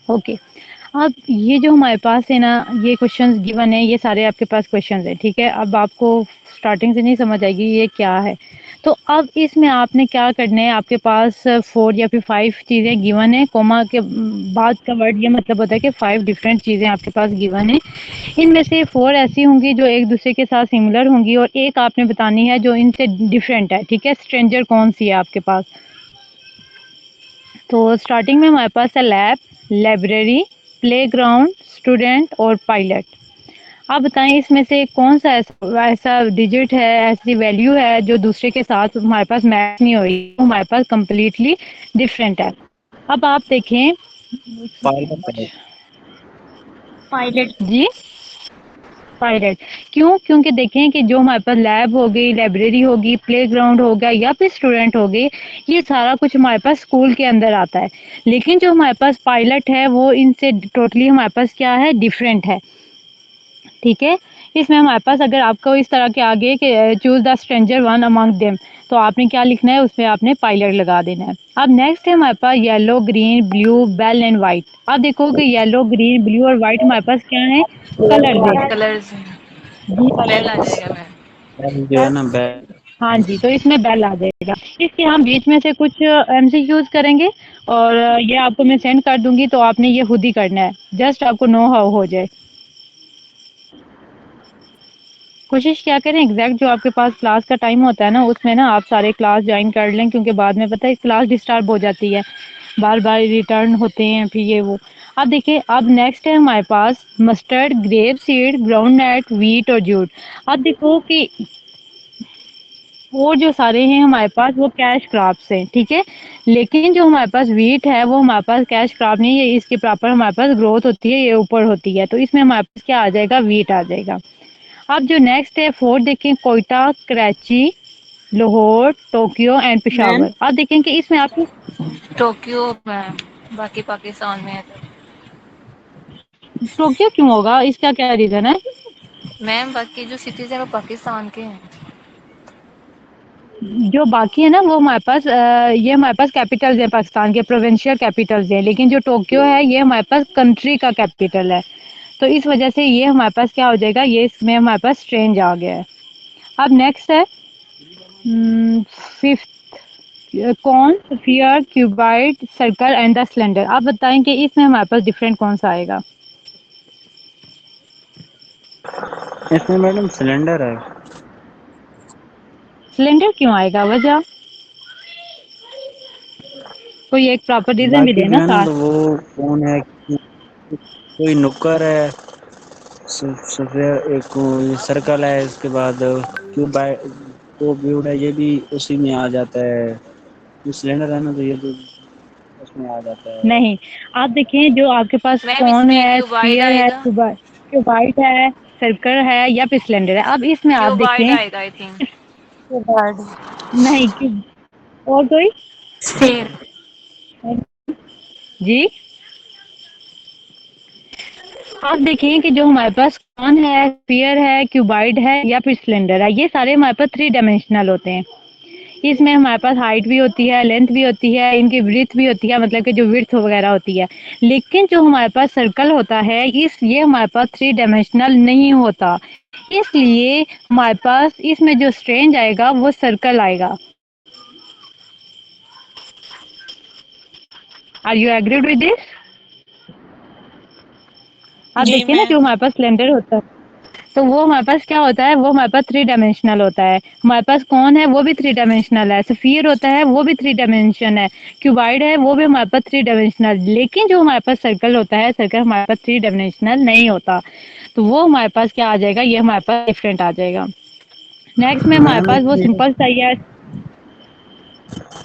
Okay. अब ये जो हमारे पास है ना, ये क्वेश्चंस गिवन है, ये सारे आपके पास क्वेश्चंस हैं, ठीक है? अब आपको स्टार्टिंग से नहीं समझ आएगी ये क्या है। तो अब इसमें आपने क्या करना है, आपके पास 4 या फिर 5 चीज़ें गिवन है, कॉमा के बाद का वर्ड ये मतलब होता है कि 5 डिफरेंट चीज़ें आपके पास गिवन है। इनमें से 4 ऐसी होंगी जो एक दूसरे के साथ सिमिलर होंगी और एक आपने बतानी है जो इनसे डिफरेंट है, ठीक है? स्ट्रेंजर कौन-सी है आपके पास? तो स्टार्टिंग में हमारे पास है लैब, लाइब्रेरी, प्लेग्राउंड, स्टूडेंट और पायलट। आप बताएं इसमें से कौन सा ऐसा ऐसा डिजिट है, ऐसी वैल्यू है जो दूसरे के साथ हमारे पास मैच नहीं हो रही, हमारे पास कंप्लीटली डिफरेंट है। अब आप देखें। पायलट है। पायलट। जी, पायलट। क्यों? क्योंकि देखें कि जो हमारे पास लैब हो गई, लाइब्रेरी होगी, प्लेग्राउंड हो गया या फिर स्टूडेंट हो गए, ये सारा कुछ हमारे पास स्कूल के अंदर आता है। लेकिन जो हमारे पास पायलट है वो इनसे टोटली हमारे पास क्या है, डिफरेंट है, ठीक है? इसमें हमारे पास अगर आपको इस तरह के आगे कि choose the stranger one among them, तो आपने क्या लिखना है, उसमें आपने पायलट लगा देना है। अब नेक्स्ट है हमारे पास yellow, green, blue, bell and white. अब देखो कि येलो, ग्रीन, ब्लू और व्हाइट हमारे पास क्या है, कलर्स हैं। कलर्स जी, बेल आ कलर्स जाएगा मैम। बैल जो है ना, बैल। हाँ जी, तो इसमें बेल आ जाएगा। इसके हम बीच में से कुछ एमसीक्यूज करेंगे और ये आपको मैं सेंड कर दूंगी, तो आपने ये खुद ही करना है, जस्ट आपको नो हाउ हो जाए। कोशिश क्या करें, एग्जैक्ट जो आपके पास क्लास का टाइम होता है ना, उसमें ना आप सारे क्लास ज्वाइन कर लें, क्योंकि बाद में पता है क्लास डिस्टर्ब हो जाती है, बार बार रिटर्न होते हैं फिर ये वो। अब देखिए, अब नेक्स्ट है हमारे पास mustard, grape seed, groundnut, wheat और जूट। अब देखो कि और जो सारे हैं हमारे पास वो कैश क्रॉप्स हैं, ठीक है? लेकिन जो हमारे पास व्हीट है वो हमारे पास कैश क्रॉप नहीं है, इसके प्रॉपर हमारे पास ग्रोथ होती है, ये ऊपर होती है, तो इसमें हमारे पास क्या आ जाएगा, व्हीट आ जाएगा। अब जो नेक्स्ट है फोर्थ देखें, Quetta, Karachi, Lahore, Tokyo and ma'am Peshawar. अब देखें कि इसमें आपको टोक्यो मैम, बाकी पाकिस्तान में है तो। टोक्यो क्यों होगा, इसका क्या रीजन है? मैम बाकी जो सिटीज है वो पाकिस्तान के हैं। जो बाकी है ना वो हमारे पास ये हमारे पास कैपिटल्स हैं, पाकिस्तान के प्रोविंशियल कैपिटल्स हैं, लेकिन जो टोक्यो है ये हमारे पास कंट्री का कैपिटल है। तो इस वजह से ये हमारे पास क्या हो जाएगा, ये इसमें हमारे पास स्ट्रेंज आ गया है। अब नेक्स्ट है फिफ्थ, कौन, sphere, cuboid, circle and the cylinder. आप बताएं कि इसमें हमारे पास डिफरेंट कौन सा आएगा? इसमें मैडम सिलेंडर है। सिलेंडर क्यों आएगा, वजह कोई एक प्रॉपर रीजन भी बाकी जो देना है ना, साथ। तो वो कौन है, कोई नुक्कर है, सफेद एक ये सर्कल है, इसके बाद क्यूब को ब्यूड है, ये भी उसी में आ जाता है। ये सिलेंडर है ना, तो ये तो उसमें आ जाता है। नहीं, आप देखिए जो आपके पास मैम कौन इसमें है, क्यूबाइड स्फीयर है, आएगा। क्यूबाइड है, सर्कल है या फिर सिलेंडर है। अब इसमें आप क्यूबाइड देखें, आएगा आई थिंक। नहीं क्यों, और कोई, स्फेयर। जी। आप देखिए कि जो हमारे पास कौन है, स्फीयर है, क्यूबाइड है या फिर सिलेंडर है, ये सारे हमारे पास 3 डायमेंशनल होते हैं। इसमें हमारे पास हाइट भी होती है, लेंथ भी होती है, इनकी विड्थ भी होती है, मतलब कि जो विड्थ वगैरह होती है। लेकिन जो हमारे पास सर्कल होता है, इस ये हमारे पास 3 डायमेंशनल नहीं होता। इसलिए हमारे पास इसमें जो स्ट्रेंज आएगा वो सर्कल आएगा। Are you agreed with this? आप जी देखिए ना, जो मैम। हमारे पास सिलेंडर होता है, तो वो हमारे पास क्या होता है, वो हमारे पास 3 डायमेंशनल होता है। हमारे पास कौन है, वो भी 3 डायमेंशनल है। स्फीयर होता है, वो भी 3 डायमेंशन है। क्यूबाइड है, वो भी हमारे पास 3 डायमेंशनल। लेकिन जो हमारे पास सर्कल होता है, सर्कल हमारे पास 3 डायमेंशनल नहीं होता। तो वो हमारे पास क्या आ जाएगा, ये हमारे पास डिफरेंट आ जाएगा। नेक्स्ट में हमारे मैम पास वो सिंपल सा ही है।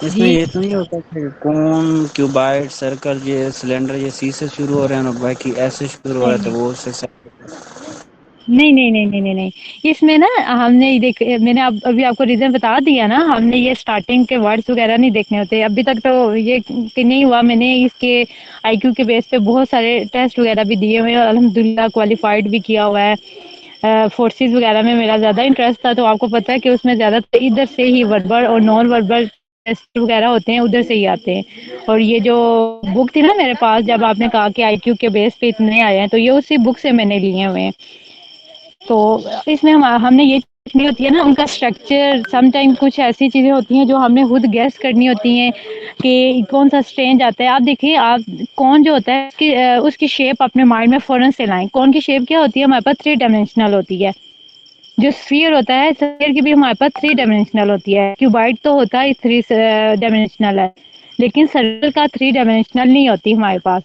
इसमें जी, ये तो नहीं होता कि कौन, क्यूबाइड, सर्कल, ये सिलेंडर, ये सी से शुरू हो रहे हैं ना, बाकी ऐसे शुरू हो रहा है, तो नहीं वो उससे नहीं नहीं नहीं नहीं नहीं नहीं, इसमें ना हमने देख, मैंने अभी आपको रीजन बता दिया ना, हमने ये स्टार्टिंग के वर्ड्स वगैरह नहीं देखने होते अभी तक, तो ये कि नहीं हुआ। मैंने इसके आईक्यू के बेस पे बहुत सारे टेस्ट वगैरह भी दिए हुए हैं और अल्हम्दुलिल्लाह क्वालिफाइड भी किया हुआ है। फोर्सेस वगैरह में मेरा ज़्यादा इंटरेस्ट था, तो आपको पता है कि उसमें ज़्यादा इधर से ही वर्बल और नॉन वर्बल टेस्ट वगैरह होते हैं उधर से ही आते हैं। और ये जो बुक थी ना मेरे पास, जब आपने कहा कि आईक्यू के बेस पे इतने आए हैं, तो ये उसी बुक से मैंने लिए हुए हैं। तो इसमें हमने ये नहीं होती है ना उनका स्ट्रक्चर, सम टाइम कुछ ऐसी चीज़ें होती हैं जो हमने खुद गेस करनी होती हैं कि कौन सा स्ट्रेंज आता है। आप देखिए, आप कौन जो होता है कि उसकी शेप अपने माइंड में फ़ौरन से लाएँ। कौन की शेप क्या होती है, हमारे पास 3 डायमेंशनल होती है। जो स्फीयर होता है, स्फीयर की भी हमारे पास 3 डायमेंशनल होती है। क्यूबॉइड तो होता है 3 डायमेंशनल है, लेकिन सर्कल का 3 डायमेंशनल नहीं होती हमारे पास।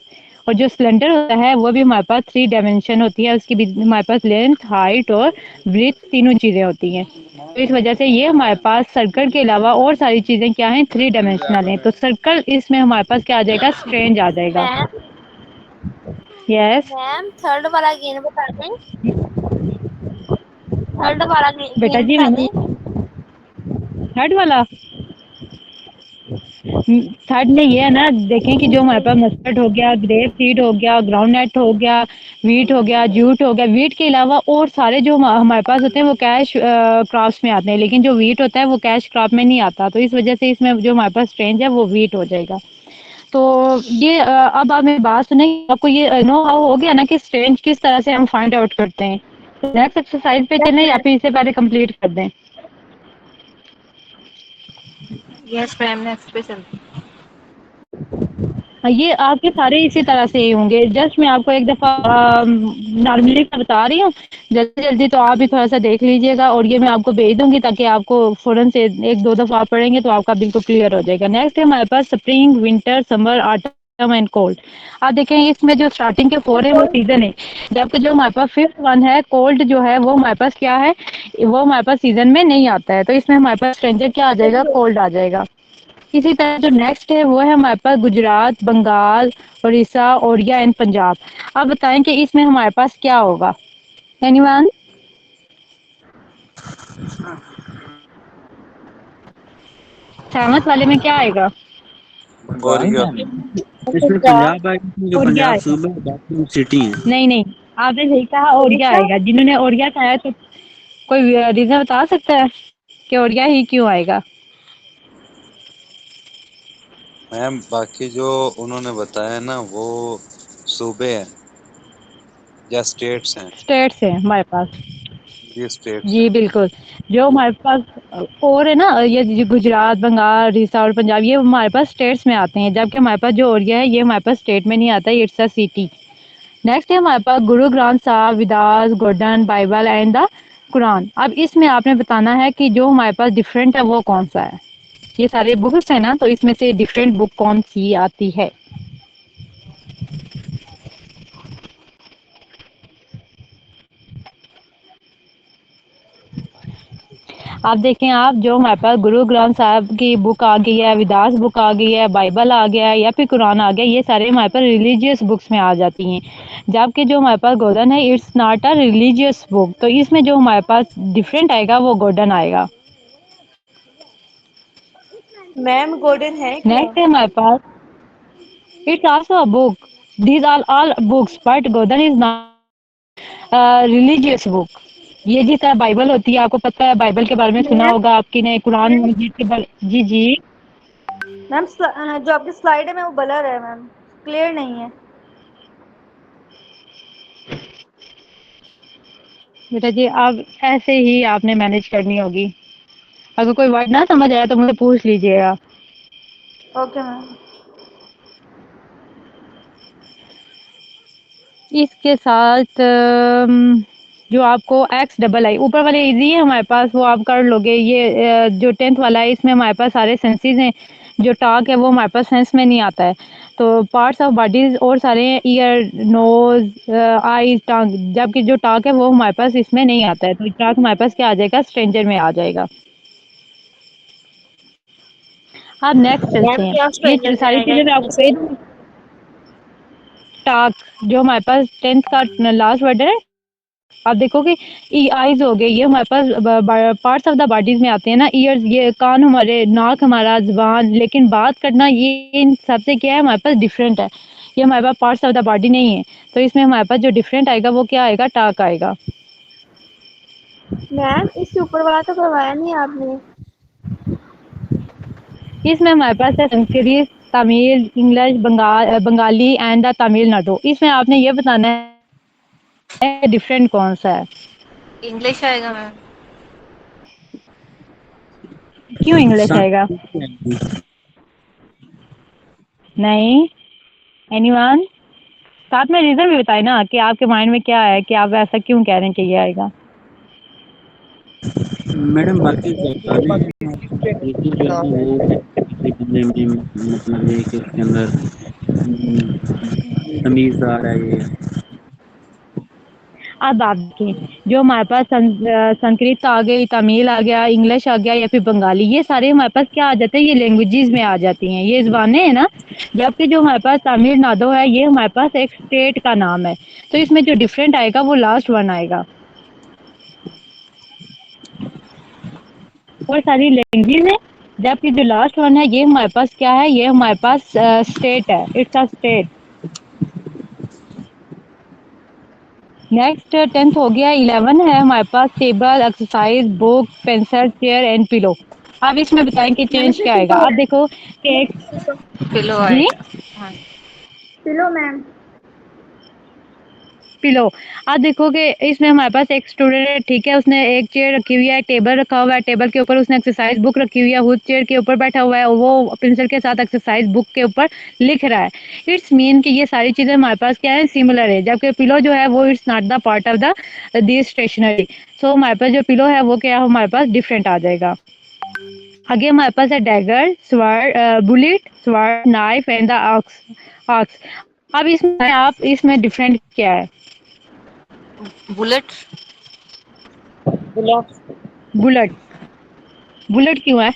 और जो सिलेंडर होता है वो भी हमारे पास 3 डायमेंशन होती है, उसकी भी हमारे पास लेंथ, हाइट और ब्रेड्थ तीनों चीज़ें होती हैं। तो इस वजह से ये हमारे पास सर्कल के अलावा और सारी चीज़ें क्या हैं, 3 डायमेंशनल हैं। तो सर्कल इसमें हमारे पास क्या आ जाएगा, स्ट्रेंज आ जाएगा। मैम यस मैम थर्ड वाला गेम बता दें। थर्ड वाला बेटा गेम जी, बता मैंने दें। थर्ड वाला, थर्ड में ये है ना, देखें कि जो हमारे पास मस्टर्ड हो गया, ग्रेप सीड हो गया, ग्राउंड नट हो गया, वीट हो गया, जूट हो गया। वीट के अलावा और सारे जो हमारे पास होते हैं वो कैश क्रॉप्स में आते हैं, लेकिन जो वीट होता है वो कैश क्रॉप में नहीं आता। तो इस वजह से इसमें जो हमारे पास स्ट्रेंज है वो वीट हो जाएगा। तो ये अब आप मेरी बात सुने, आपको ये नो हाउ हो गया ना कि स्ट्रेंज किस तरह से हम फाइंड आउट करते हैं। तो नेक्स्ट एक्सरसाइज पे चलें या फिर इससे पहले कंप्लीट कर दें। यस मैम, नेक्स्ट पे चलते हैं। ये आपके सारे इसी तरह से ही होंगे। जस्ट मैं आपको एक दफ़ा नॉर्मली बता रही हूँ, जल्दी जल्दी तो आप भी थोड़ा सा देख लीजिएगा, और ये मैं आपको भेज दूंगी ताकि आपको फ़ौरन से एक दो दफ़ा आप पढ़ेंगे तो आपका बिल्कुल क्लियर हो जाएगा। नेक्स्ट है हमारे पास spring, winter, summer, autumn and cold. आप देखें इसमें जो स्टार्टिंग के 4 है वो सीजन है, जबकि जो हमारे पास फिफ्थ वन है कोल्ड जो है वो हमारे पास क्या है, वो हमारे पास सीजन में नहीं आता है। तो इसमें हमारे पास स्ट्रेंजर क्या आ जाएगा, कोल्ड आ जाएगा। इसी तरह जो नेक्स्ट है वो है हमारे पास गुजरात, बंगाल, उड़ीसा, ओडिया एंड पंजाब। आप बताएं कि इसमें हमारे पास क्या होगा, एनीवन? सहमत वाले में क्या आएगा? और क्या। इसमें पंजाब आएगा, इसमें जो ओडिया पंजाब आएगा। सूबा है बाकी सिटी है। नहीं नहीं, आपने सही कहा, ओडिया आएगा। जिन्होंने ओडिया कहा है तो कोई रीजन बता सकता है कि ओडिया ही क्यों आएगा? मैम बाकी जो उन्होंने बताया ना वो सूबे हैं या स्टेट्स हैं। स्टेट्स है हमारे पास। ये स्टेट्स हैं। जी बिल्कुल। जो हमारे पास और है ना, ये जो गुजरात, बंगाल, उड़ीसा और पंजाब, ये हमारे पास स्टेट्स में आते हैं, जबकि हमारे पास जो ओडिया है ये हमारे पास स्टेट में नहीं आता, इट्स अ सिटी। नेक्स्ट है हमारे पास गुरु ग्रंथ साहब, विदास, golden bible and the Quran. अब इसमें आपने बताना है कि जो हमारे पास डिफरेंट है वो कौन सा है। ये सारे बुक्स है ना, तो इसमें से डिफरेंट बुक कौन सी आती है। आप देखें, आप जो हमारे पास गुरु ग्रंथ साहब की बुक आ गई है, विदास बुक आ गई है, बाइबल आ गया है या फिर कुरान आ गया, ये सारे हमारे पास रिलीजियस बुक्स में आ जाती हैं। जबकि जो हमारे पास गोल्डन है, it's not a religious book. तो इसमें जो हमारे पास डिफरेंट आएगा वो गोल्डन आएगा। मैम गोल्डन है क्या? नेक्स्ट है हमारे पास, it's also a book, these are all books, but golden is not religious book. ये जिस तरह बाइबल होती है, आपको पता है बाइबल के बारे में सुना मैम होगा आपकी ने, कुरान मजीद के बारे। जी जी मैम जो आपकी स्लाइड है मैम वो ब्लर है मैम, क्लियर नहीं है। बेटा जी, अब ऐसे ही आपने मैनेज करनी होगी। अगर कोई वर्ड ना समझ आया तो मुझसे पूछ लीजिएगा। Okay ma'am. इसके साथ जो आपको एक्स डबल आई ऊपर वाले इजी है हमारे पास, वो आप कर लोगे। ये जो 10th वाला है इसमें हमारे पास सारे सेंसेस हैं। जो टॉक है वो हमारे पास सेंस में नहीं आता है। तो पार्ट्स ऑफ बॉडीज और सारे ईयर, नोज, आईज, टंग, जबकि जो टॉक है वो हमारे पास इसमें नहीं आता है। तो टॉक हमारे पास क्या आ जाएगा, स्ट्रेंजर में आ जाएगा। अब नेक्स्ट चलते मैम हैं। क्या स्ट्रेंजर ये में सारी आएगा चीज़ें मैं इनमें आपको से? कह दूँगी। टॉक जो हमारे पास 10th का लास्ट वर्ड है, आप देखोगे ई आईज हो गए, ये हमारे पास पार्ट्स ऑफ द बॉडीज में आते हैं ना। ईयर्स, ये कान हमारे, नाक हमारा, जुबान, लेकिन बात करना ये इन सबसे क्या है, हमारे पास डिफरेंट है। ये हमारे पास पार्ट्स ऑफ द बॉडी नहीं है। तो इसमें हमारे पास जो डिफरेंट आएगा वो क्या आएगा, टाक आएगा। मैम इससे ऊपर वाला तो करवाया नहीं आपने। इसमें हमारे पास है Sanskrit, Tamil, English, Bengali and the Tamil Nadu. इसमें आपने ये बताना है डिफरेंट कौन सा है। इंग्लिश आएगा मैम। क्यों इंग्लिश आएगा? संस्कृत नहीं, एनीवन? साथ में रीजन भी बताए ना कि आपके माइंड में क्या है कि आप ऐसा क्यों कह रहे हैं कि ये आएगा। मैडम बाकी गाने हैं एक ही जो है ना वो बनने में मतलब ये कि उसके अंदर तमीज़दार है ये। अब आप देखिए, जो हमारे पास संस्कृत आ गई, तमिल आ गया, इंग्लिश आ गया या फिर बंगाली, ये सारे हमारे पास क्या आ जाते हैं, ये लैंग्वेजेस में आ जाती हैं, ये ज़बानें हैं ना। जबकि जो हमारे पास तमिलनाडु है, ये हमारे पास एक स्टेट का नाम है। तो इसमें जो डिफरेंट आएगा वो लास्ट वन आएगा। और सारी लैंग्वेज है, जबकि जो लास्ट वन है ये हमारे पास क्या है, ये हमारे पास स्टेट है, it's a state. Next 10th हो गया। 11 है हमारे पास table, exercise, book, pencil, chair and pillow. अब इसमें बताएं कि मैम चेंज इसमें क्या आएगा। पिलो अब है। देखो कि एक पिलो जी आएगा। हाँ। Pillow ma'am. पिलो। अब देखो कि इसमें हमारे पास एक स्टूडेंट है, ठीक है, उसने एक चेयर रखी हुई है, टेबल रखा हुआ है, टेबल के ऊपर उसने एक्सरसाइज बुक रखी हुई है, वो चेयर के ऊपर बैठा हुआ है, वो पेंसिल के साथ एक्सरसाइज बुक के ऊपर लिख रहा है। इट्स मीन कि ये सारी चीजें हमारे पास क्या है, सिमिलर है। जबकि पिलो जो है वो it's not the part of the this stationery. So हमारे पास जो पिलो है वो क्या हमारे पास डिफरेंट आ जाएगा। आगे हमारे पास है dagger, sword, bullet, sword, knife and the ox. अब इसमें आप इसमें डिफरेंट क्या है? बुलेट। बुलेट। बुलेट क्यों है?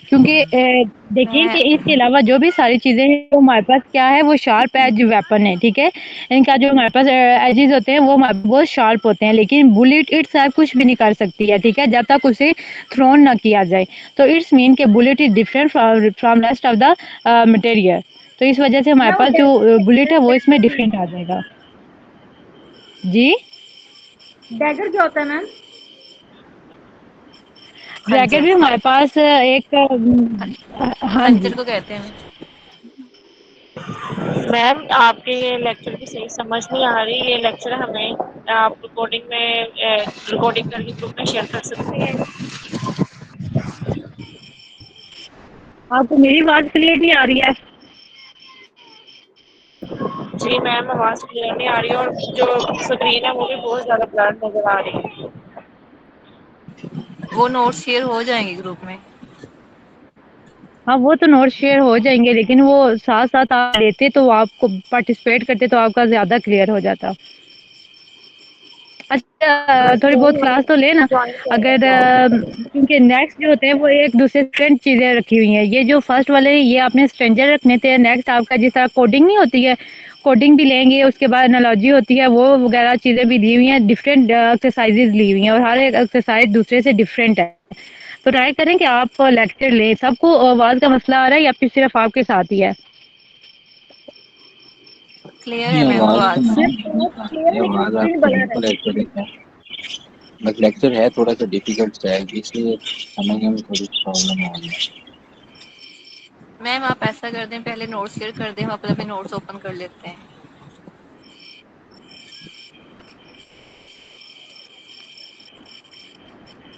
क्योंकि देखिए मैं कि इसके अलावा जो भी सारी चीज़ें हैं वो हमारे पास क्या है, वो शार्प एज वेपन है, ठीक है। इनका जो हमारे पास एजेस होते हैं वो बहुत शार्प होते हैं, लेकिन बुलेट इट्स कुछ भी नहीं कर सकती है, ठीक है, जब तक उसे थ्रोन ना किया जाए। तो इट्स मीन के bullet is different from rest of the material. तो इस वजह से हमारे मैम वो पास जो बुलेट है वो इसमें डिफरेंट आ जाएगा। जी। डैगर क्या होता है मैम? जैकेट खंजर। भी हमारे पास एक हाँ खंजर जी। को कहते हैं। मैम आपके ये लेक्चर की सही समझ नहीं आ रही। ये लेक्चर हमें आप रिकॉर्डिंग करके ग्रुप में शेयर कर सकते हैं? आपको मेरी बात क्लियर नहीं आ रही है? जी मैम आवाज़ क्लियर नहीं आ रही और जो स्क्रीन है वो भी बहुत ज़्यादा ब्लर नज़र आ रही है। वो नोट्स शेयर हो जाएंगे ग्रुप में। हाँ, वो तो नोट शेयर हो जाएँगे, लेकिन वो साथ-साथ आप लेते तो आपको पार्टिसिपेट करते तो आपका ज़्यादा क्लियर हो जाता। अच्छा, थोड़ी बहुत क्लास तो लेना। ज्वाइन अगर कर क्योंकि नेक्स्ट जो होते हैं वो एक-दूसरे से डिफरेंट चीज़ें रखी हुई हैं। ये जो फर्स्ट वाले हैं ये आपने स्ट्रेंजर रखने थे, नेक्स्ट आपका जिस तरह कोडिंग नहीं होती है, कोडिंग भी लेंगे, उसके बाद एनालॉजी होती है, वो वगैरह चीज़ें भी दी हुई हैं, डिफरेंट एक्सरसाइज़ेज़ ली हुई हैं और हर एक एक्सरसाइज़ दूसरे से डिफरेंट है। तो ट्राई करें कि आप लेक्चर लें। सबको आवाज़ का मसला आ रहा है या फिर सिर्फ़ आपके साथ ही है? क्लियर नहीं है मैम आवाज तो आवाज। मैम ठीक आ क्लियर रही है, लेकिन आवाज स्क्रीन आपकी ब्लर है। बिल्कुल एक्यूरेट है। बस लेक्चर है थोड़ा सा डिफिकल्ट सा है इसलिए समझने में थोड़ी प्रॉब्लम आ रही है। मैम आप ऐसा कर दें, पहले नोट्स शेयर कर दें, हम अपने नोट्स ओपन कर लेते हैं।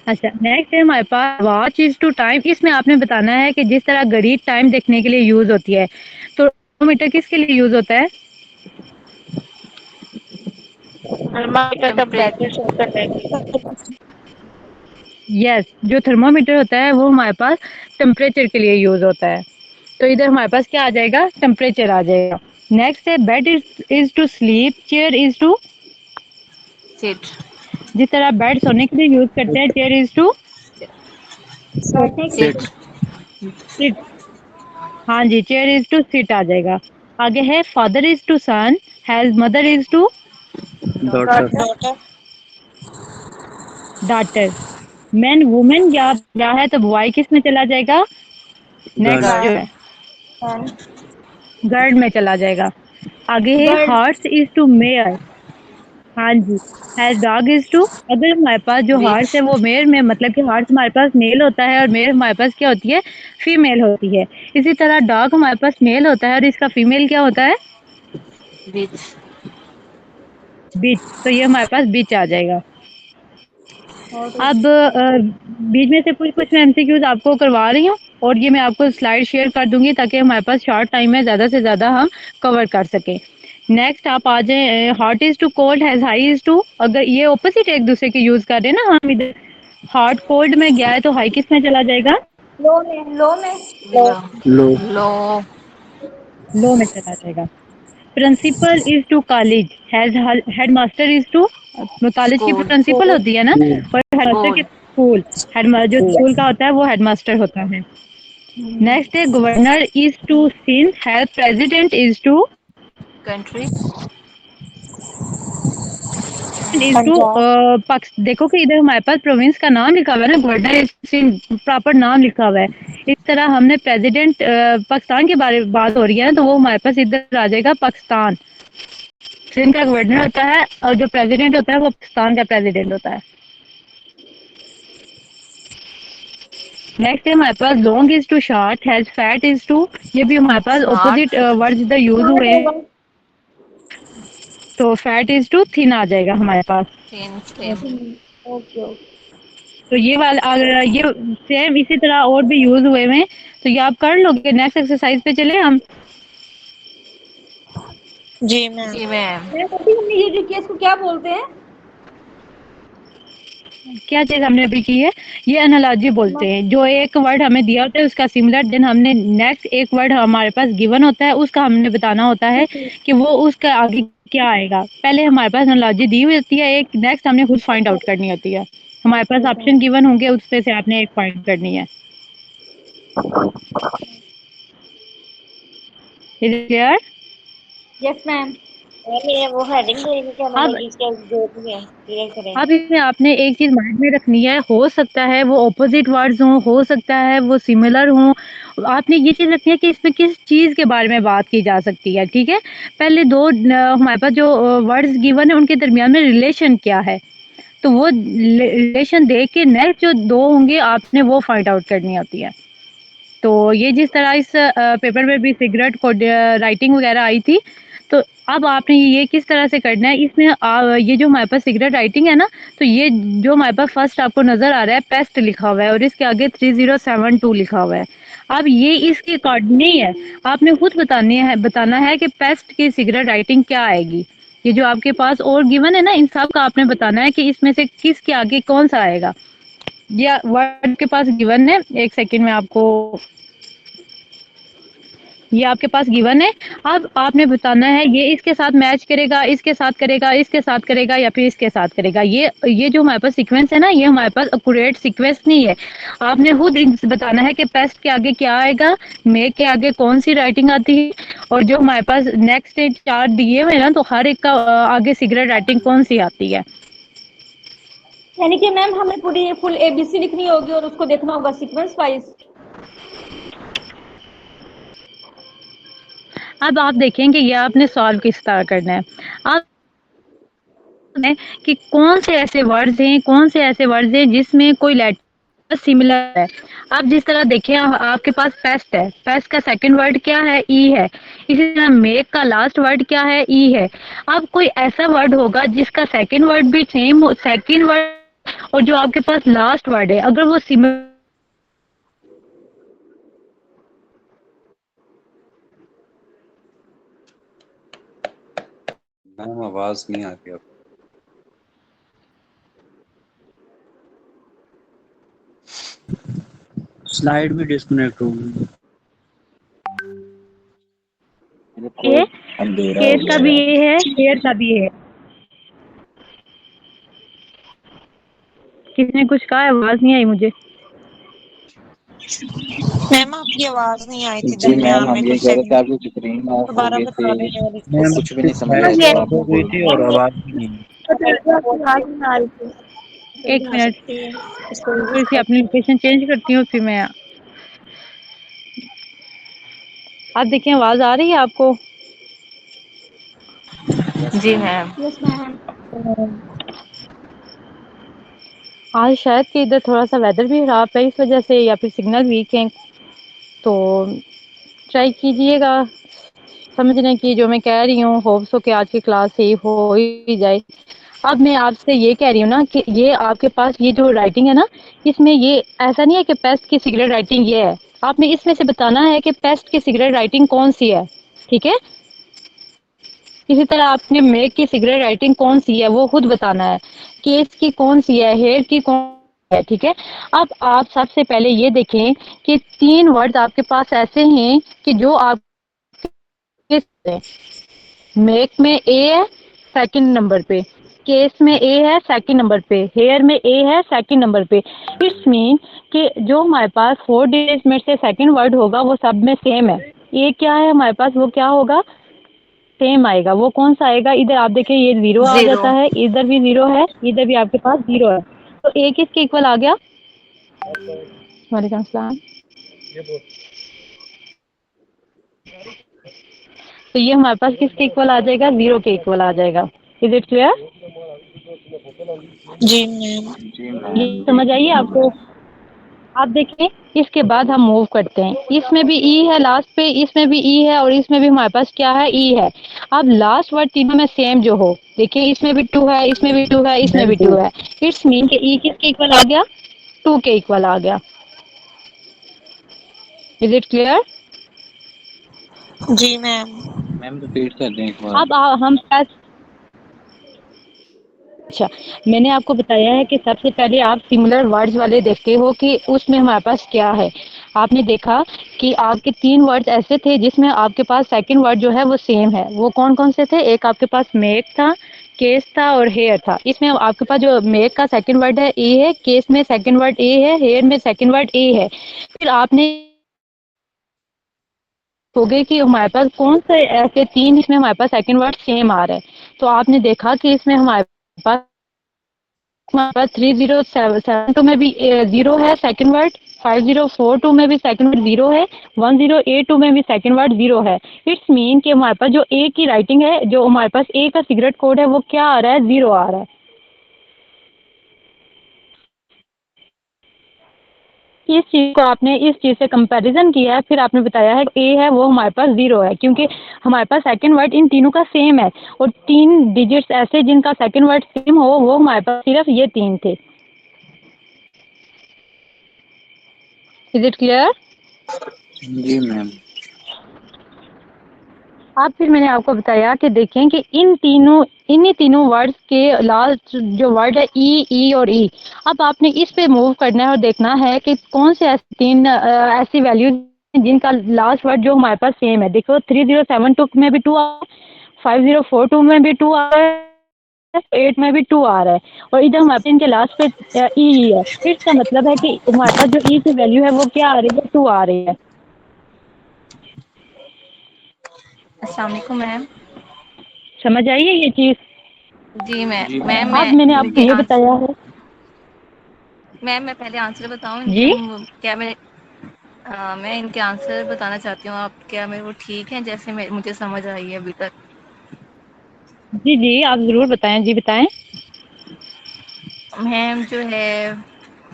अच्छा, नेक्स्ट है हमारे पास वॉच इज़ टू टाइम। इसमें आपने बताना है कि जिस तरह घड़ी टाइम देखने के लिए यूज़ होती है, तो थर्मामीटर किसके लिए यूज़ होता है? Thermometer temperature temperature. चेक करने के लिए। यस, जो थर्मामीटर होता है वो हमारे पास टेम्परेचर के लिए यूज़ होता है। तो इधर हमारे पास क्या आ जाएगा? टेम्परेचर आ जाएगा। नेक्स्ट है bed is to sleep, chair is to. Sit. जिस तरह बेड सोने के लिए यूज़ करते हैं, चेयर इज़ टू बैठने के सिट। लिए। सिट। हाँ जी, चेयर इज़ टू सिट आ जाएगा। आगे है father is to son, as, mother is to daughter. Daughter. Daughter. Man women या है तो बॉय किस में चला जाएगा? गर्ल। नेक्स्ट जो गर्ल। है गर्ल में चला जाएगा। आगे है girl. Horse is to mare, हाँ जी, हैज़ डॉग इज़ टू अगर हमारे पास जो हॉर्स है विच वो मेल में मतलब कि हॉर्स हमारे पास मेल होता है और मेल हमारे पास क्या होती है? फीमेल होती है। इसी तरह डॉग हमारे पास मेल होता है और इसका फीमेल क्या होता है? विच बिच, तो ये हमारे पास बिच आ जाएगा। हॉट इज अब बीच में से कुछ-कुछ मैं एमसीक्यूज़ आपको करवा रही हूँ और ये मैं आपको स्लाइड शेयर कर दूँगी ताकि हमारे पास शॉर्ट टाइम में ज़्यादा से ज़्यादा हम कवर कर सकें। नेक्स्ट आप आ जाएँ hot is to cold as high is to अगर ये ऑपोज़िट एक-दूसरे के यूज़ कर रहे हैं ना हम इधर हॉट कोल्ड में गया है तो हाई किस में चला जाएगा? लो में लो लो लो में चला जाएगा। Principal is to college as headmaster is to college की स्कूल प्रिंसिपल होती है ना और हेडमास्टर की स्कूल स्कूल जो स्कूल का होता है वो हेडमास्टर होता है। नेक्स्ट है governor is to Sindh health president is to country is to देखो कि इधर हमारे पास प्रोविंस का नाम लिखा हुआ है ना गवर्नर इज सिंध प्रॉपर नाम लिखा हुआ है इस तरह हमने प्रेसिडेंट पाकिस्तान के बारे में बात हो रही है ना तो वो हमारे पास इधर आ जाएगा पाकिस्तान सिंध का गवर्नर होता है और जो प्रेसिडेंट होता है वो पाकिस्तान का प्रेसिडेंट होता है नेक्स्ट है हमारे पास long is to short has fat is to ये भी हमारे पास स्मार्ट ऑपोजिट वर्ड्स इधर यूज हुए हैं तो फैट इज टू थिन आ जाएगा हमारे पास थिन स्लिम ओके ओके तो ये वाला अगर ये सेम इसी तरह और भी यूज हुए हैं तो ये आप कर लोगे नेक्स्ट एक्सरसाइज पे चले हम जी मैम। जी मैम मैम अभी हमने ये जो किया इसको क्या बोलते हैं? क्या चीज हमने अभी की है ये एनालॉजी बोलते हैं जो एक वर्ड हमें दिया होता है उसका सिमिलर देन हमने नेक्स्ट एक वर्ड हमारे पास गिवन होता है उसका हमने बताना होता है कि वो उसका आगे क्या आएगा पहले हमारे पास एनालॉजी दी हुई होती है एक नेक्स्ट हमने खुद फाइंड आउट करनी होती है हमारे पास ऑप्शन गिवन होंगे उसपे से आपने एक फाइंड करनी है is it clear yes ma'am. Ma'am ये वो हेडिंग देगी कि अब एनालॉजीज क्या जो भी है क्लियर करें। अब इसमें आपने एक चीज माइंड में रखनी है हो सकता है वो ऑपोजिट वर्ड्स हों हो सकता है वो सिमिलर हों आपने ये चीज रखनी है कि इसमें किस चीज के बारे में बात की जा सकती है ठीक है पहले दो हमारे पास जो वर्ड्स गिवन है उनके दरमियान में रिलेशन क्या है तो वो रिलेशन देख के नेक्स्ट जो दो होंगे आपने वो फाइंड आउट करनी होती है तो ये जिस तरह इस पेपर में भी सिगरेट को राइटिंग वगैरह आई थी तो अब आपने ये किस तरह से करना है इसमें ये जो हमारे पास सिगरेट राइटिंग है ना तो ये जो हमारे पास फर्स्ट आपको नजर आ रहा है पेस्ट लिखा हुआ है और इसके आगे 3072 लिखा हुआ है अब ये इसके अकॉर्डिंग नहीं है आपने खुद बताना है कि पेस्ट की सिगरेट राइटिंग क्या आएगी ये जो आपके पास और गिवन है ना इन सब का आपने बताना है कि इसमें से किसके आगे कौन सा आएगा या वर्ड के पास गिवन है एक सेकंड में आपको ये आपके पास गिवन है अब आपने बताना है ये इसके साथ मैच करेगा इसके साथ करेगा इसके साथ करेगा या फिर इसके साथ करेगा ये जो हमारे पास सीक्वेंस है ना ये हमारे पास एक्यूरेट सीक्वेंस नहीं है आपने खुद बताना है कि पेस्ट के आगे क्या आएगा मेक के आगे कौन सी राइटिंग आती है और जो हमारे पास नेक्स्ट चार दिए हुए ना तो हर एक का आगे सिगरेट राइटिंग कौन सी आती है यानी कि मैम हमें पूरी फुल एबीसी लिखनी होगी और उसको देखना होगा सीक्वेंस वाइज। अब आप देखेंगे ये आपने सॉल्व किस तरह करना है आप है कि कौन से ऐसे वर्ड्स हैं जिसमें कोई लेटर सिमिलर है अब जिस तरह देखें आपके पास पेस्ट है पेस्ट का सेकंड वर्ड क्या है ई है इसी तरह मेक का लास्ट वर्ड क्या है ई है अब कोई ऐसा वर्ड होगा जिसका सेकंड वर्ड भी सेम हो सेकंड वर्ड और जो आपके पास लास्ट वर्ड है अगर वो सिमिलर मैम आवाज नहीं आ रही अब। स्लाइड भी डिस्कनेक्ट हो गई मेरे है को अंधेरा हो केस का भी गया ये है शेयर का भी है किसने कुछ कहा आवाज नहीं आई मुझे मैम आपकी आवाज नहीं आई थी जी दरमियान मैम में हम ये कुछ कह रहे थे सेकंड आपकी स्क्रीन ऑफ हो दोबारा गई बता थी दें और तो मैम कुछ भी नहीं समझ स्लाइड आया जो स्टॉप आपने हो गई बोला। थी और आवाज भी नहीं एक समझा मिनट सकती है इसको थोड़ी सी अपनी लोकेशन चेंज करती हूँ फिर मैं आप देखिए आवाज आ रही है आपको यस जी मैम। Ma'am yes ma'am. आज शायद कि इधर थोड़ा-सा वेदर भी खराब है इस वज़ह से या फिर सिग्नल वीक है, तो ट्राई कीजिएगा समझने की जो मैं कह रही हूँ, होप सो कि आज की क्लास सही हो ही जाए। अब मैं आपसे ये कह रही हूँ ना कि ये आपके पास ये जो राइटिंग है ना, इसमें ये ऐसा नहीं है कि पेस्ट की सिगरेट राइटिंग ये है। आपने इसमें से बताना है कि पेस्ट की सिगरेट राइटिंग कौन-सी है, ठीक है? इसी तरह आपने मेक की सिगरेट राइटिंग कौन-सी है, वो खुद बताना है। केस की कौन-सी है, हेयर की कौन है, ठीक है? अब आप सबसे पहले ये देखें कि 3 वर्ड्स आपके पास ऐसे हैं कि जो आप मेक में ए है सेकंड नंबर पे, केस में ए है सेकंड नंबर पे, हेयर में ए है सेकंड नंबर पे। इट्स मीन कि जो हमारे पास 4 डिजिट्स में से सेकंड वर्ड होगा वो सब में सेम है। ए क्या है हमारे पास, वो क्या होगा, सेम आएगा। वो कौन सा आएगा, इधर आप देखिए ये 0 आ जीरो। जाता है, इधर भी 0 है, इधर भी आपके पास 0 है। तो ए किसके इक्वल आ गया? वालेकुम सलाम। तो ये हमारे पास किसके इक्वल आ जाएगा, 0 के इक्वल आ जाएगा। Is it clear? जी मैम। जी ये मैम समझ आई है आपको? आप देखिए इसके बाद हम मूव करते हैं। इसमें भी ई है लास्ट पे, इसमें भी ई है और इसमें भी हमारे पास क्या है, ई है। अब लास्ट वर्ड तीनों में सेम जो हो, देखिए इसमें भी 2 है, इसमें भी 2 है, इसमें भी 2 है। इट्स मीन कि ई किसके इक्वल आ गया, 2 के इक्वल आ गया। Is it clear? जी मैम। मैम रिपीट कर दें एक बार। अब हम अच्छा, मैंने आपको बताया है कि सबसे पहले आप सिमिलर वर्ड्स वाले देखते हो कि उसमें हमारे पास क्या है। आपने देखा कि आपके 3 वर्ड्स ऐसे थे जिसमें आपके पास सेकंड वर्ड जो है वो सेम है। वो कौन-कौन से थे? एक आपके पास मेक था, केस था और हेयर था। इसमें आपके पास जो मेक का सेकंड वर्ड है ए है, केस में सेकंड वर्ड ए है, हेयर में सेकंड वर्ड ए है। फिर आपने हो गए कि हमारे पास कौन से ऐसे 3 इसमें हमारे पास सेकंड वर्ड सेम आ रहा है। तो आपने देखा कि इसमें पास हमारे पास 3072 में भी 0 है सेकंड वर्ड, 5042 में भी सेकंड वर्ड 0 है, 1082 में भी सेकंड वर्ड 0 है। इट्स मीन कि हमारे पास जो ए की राइटिंग है, जो हमारे पास ए का सिगरेट कोड है वो क्या आ रहा है, 0 आ रहा है। इस चीज़ को आपने इस चीज़ से कंपैरिजन किया है, फिर आपने बताया है ए है वो हमारे पास 0 है क्योंकि हमारे पास सेकंड वर्ड इन तीनों का सेम है और 3 डिजिट्स ऐसे जिनका सेकंड वर्ड सेम हो वो हमारे पास सिर्फ ये 3 थे। Is it clear? जी मैम। अब फिर मैंने आपको बताया कि देखें कि इन्हीं तीनों वर्ड्स के लास्ट जो वर्ड है ई और ई। अब आपने इस पे मूव करना है और देखना है कि कौन से ऐसे 3 ऐसी वैल्यूज जिनका लास्ट वर्ड जो हमारे पास सेम है। देखो 3072 में भी 2 आ रहा है, 5042 में भी 2 आ रहा है, 8 में भी 2 आ रहा है और इधर हमारे पास इनके लास्ट पे ई है। इसका मतलब है कि हमारे पास जो ई की वैल्यू है वो क्या आ रही है, 2 आ रही है। अस्सलाम वालेकुम मैम। समझ आई है ये चीज़? जी जी मैम। Ma'am ma'am. अब मैंने मैं आपको इनके ये आंसर बताया है मैम मैं पहले आंसर बताऊं इनके जी। क्या मैं इनके आंसर बताना चाहती हूँ। आप क्या मेरे वो ठीक है जैसे मुझे समझ आई है अभी तक? जी, जी, आप ज़रूर बताएँ। जी, बताएँ। मैम जो है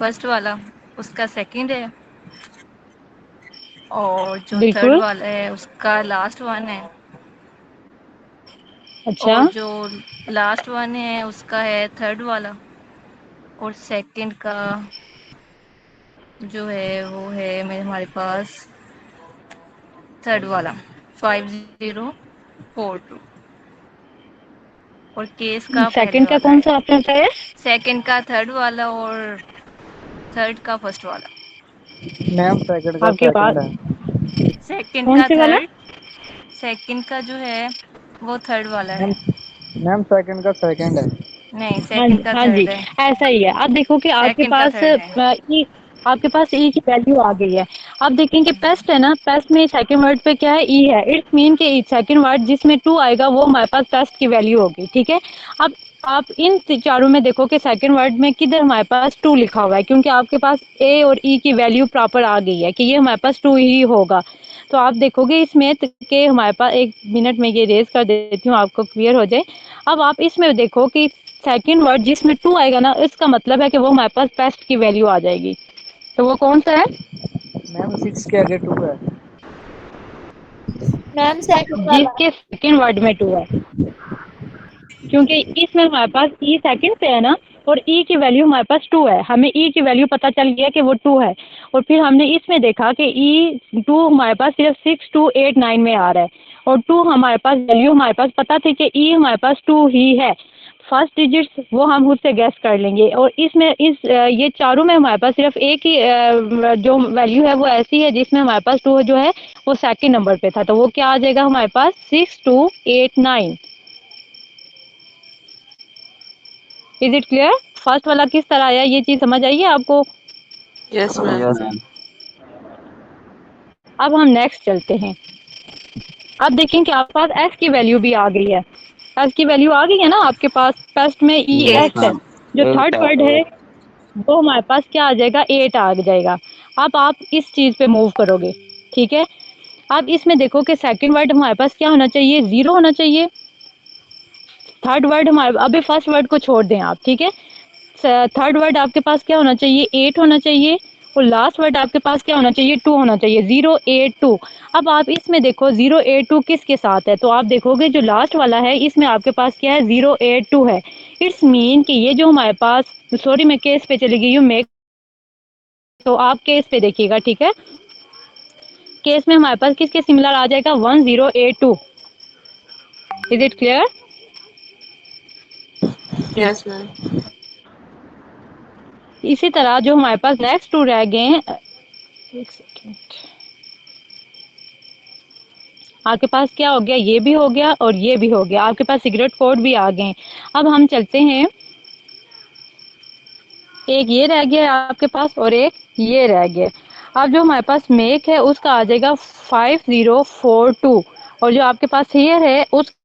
फर्स्ट वाला उसका सेकंड है और जो थर्ड बिल्कुल। वाला है उसका लास्ट वन है अच्छा, और जो लास्ट वन है उसका है थर्ड वाला और सेकंड का जो है वो है मेरे हमारे पास थर्ड वाला 5042 और केस का पहले सेकंड का वाला है। कौन-सा आपने बताया? सेकंड का थर्ड वाला और थर्ड का फर्स्ट वाला। मैम सेकंड का आपके पास सेकंड है। सेकंड का कौन-से वाला? थर्ड सेकंड का जो है वो थर्ड वाला मैम है। मैम सेकंड का सेकंड है। नहीं हाँ सेकंड जी, का हाँ जी, थर्ड है। ऐसा ही है। अब देखो कि आपके सेकंड का पास थर्ड है। ई आपके पास ई की वैल्यू आ गई है। अब देखें कि पेस्ट है ना, पेस्ट में सेकंड वर्ड पे क्या है, ई है। इट्स मीन कि सेकंड वर्ड जिसमें 2 आएगा वो हमारे पास पेस्ट की वैल्यू होगी, ठीक है? अब आप इन चारों में देखो कि सेकंड वर्ड में किधर हमारे पास 2 लिखा हुआ है क्योंकि आपके पास ए और ई की वैल्यू प्रॉपर आ गई है कि ये हमारे पास 2 ही होगा। तो आप देखोगे इसमें कि हमारे पास, 1 मिनट में ये रेज़ कर देती हूँ आपको क्लियर हो जाए। अब आप इसमें देखो कि सेकंड वर्ड जिसमें 2 आएगा ना, इसका मतलब है कि वो हमारे पास पेस्ट की वैल्यू आ जाएगी। तो वो कौन-सा है? मैम 6 के आगे 2 है। मैम सेकंड वाला। जिसके सेकंड वर्ड में 2 है। क्योंकि इसमें हमारे पास ई सेकंड पे है ना, और ई की वैल्यू हमारे पास 2 है। हमें ई की वैल्यू पता चल गया कि वो 2 है, और फिर हमने इसमें देखा कि ई 2 हमारे पास सिर्फ 6, 2, 8, 9 में आ रहा है, और 2 हमारे पास वैल्यू हमारे पास पता थी कि ई हमारे पास 2 ही है। फर्स्ट डिजिट्स वो हम खुद से गैस कर लेंगे, और इसमें ये चारों में हमारे पास सिर्फ एक ही जो वैल्यू है वो ऐसी है जिसमें हमारे पास 2 जो है वो सेकंड नंबर पे था। तो वो क्या आ जाएगा हमारे पास? 6, 2, 8, 9। Is it clear? फर्स्ट वाला किस तरह आया, ये चीज समझ आई है आपको? Yes ma'am. Yes ma'am. अब हम नेक्स्ट चलते हैं। अब देखें कि आपके पास एस की वैल्यू भी आ गई है। एस की वैल्यू आ गई है ना आपके पास, फर्स्ट में ई यस एस है। मैम। जो 8 थर्ड आ वर्ड गया। है वो हमारे पास क्या आ जाएगा? 8 आ जाएगा। अब आप इस चीज पे मूव करोगे, ठीक है? अब इसमें देखो कि सेकंड वर्ड हमारे पास क्या होना चाहिए? 0 होना चाहिए। थर्ड वर्ड हमारे, अभी फर्स्ट वर्ड को छोड़ दें आप, ठीक है? थर्ड वर्ड आपके पास क्या होना चाहिए? 8 होना चाहिए, और लास्ट वर्ड आपके पास क्या होना चाहिए? 2 होना चाहिए। 0, 8, 2। अब आप इसमें देखो 0, 8, 2 किसके साथ है, तो आप देखोगे जो लास्ट वाला है इसमें आपके पास क्या है? 0, 8, 2 है। इट्स मीन कि ये जो हमारे पास, सॉरी मैं केस पे चली गई हूँ, मेक, तो आप केस पे देखिएगा, ठीक है? केस में हमारे पास किसके सिमिलर आ जाएगा? 1, 0, 8, 2। Is it clear? Yes ma'am. इसी तरह जो हमारे पास नेक्स्ट 2 रह गए हैं, एक सेकेंड, आपके पास क्या हो गया? ये भी हो गया और ये भी हो गया। आपके पास सिगरेट कोड भी आ गए हैं। अब हम चलते हैं, एक ये रह गया है आपके पास और एक ये रह गया। अब जो हमारे पास मेक है उसका आ जाएगा 5042, और जो आपके पास हेयर है उसका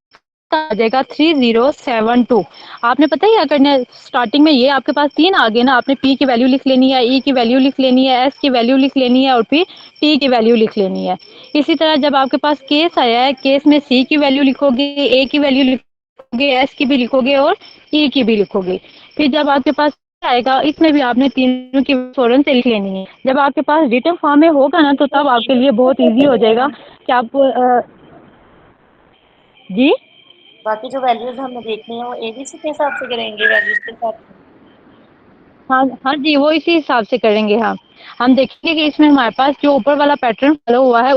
आ जाएगा 3072। आपने पता है क्या करना है? स्टार्टिंग में ये आपके पास 3 आ गए ना, आपने पी की वैल्यू लिख लेनी है, ई की वैल्यू लिख लेनी है, एस की वैल्यू लिख लेनी है, और फिर टी की वैल्यू लिख लेनी है। इसी तरह जब आपके पास केस आया है, केस में सी की वैल्यू लिखोगे, ए की वैल्यू लिखोगे, एस की भी लिखोगे और ई की भी लिखोगे। फिर जब आपके पास आएगा, इसमें भी आपने तीनों की फौरन से लिख लेनी है। जब आपके पास रिटन फॉर्म में होगा ना, तो तब आपके लिए बहुत ईजी हो जाएगा कि आप जी बाकी जो वैल्यूज हमें देखनी है वो एबीसी के हिसाब से करेंगे, वैल्यूज के हिसाब से। हाँ हाँ जी, वो इसी हिसाब से करेंगे। हम देखेंगे कि इसमें हमारे पास जो ऊपर वाला पैटर्न फॉलो हुआ है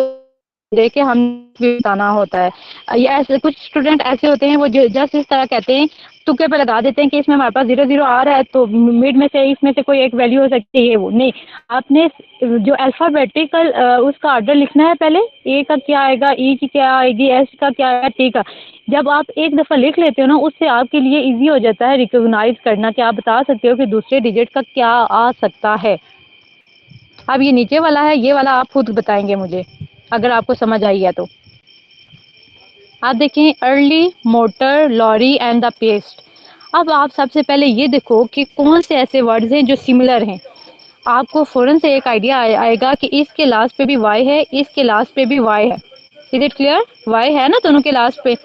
देखे हम भी बताना होता है। ये ऐसे कुछ स्टूडेंट ऐसे होते हैं वो जो जस्ट इस तरह कहते हैं, तुक्के पे लगा देते हैं कि इसमें हमारे पास 0, 0 आ रहा है तो मिड में से इसमें से कोई एक वैल्यू हो सकती है। वो नहीं, आपने जो अल्फाबेटिकल उसका ऑर्डर लिखना है। पहले ए का क्या आएगा, ई की क्या आएगी, एस का क्या आएगा, टी का। जब आप एक दफ़ा लिख लेते हो ना, उससे आपके लिए इजी हो जाता है रिकॉग्नाइज करना कि आप बता सकते हो कि दूसरे डिजिट का क्या आ सकता है। अब ये नीचे वाला है, ये वाला आप खुद बताएंगे मुझे अगर आपको समझ आई है तो। आप देखें, early, motor, lorry and the paste. अब आप सबसे पहले ये देखो कि कौन से ऐसे वर्ड्स हैं जो सिमिलर हैं। आपको फ़ौरन से एक आइडिया आएगा कि इसके लास्ट पे भी वाई है, इसके लास्ट पे भी वाई है। Is it clear? वाई है ना दोनों के लास्ट पे,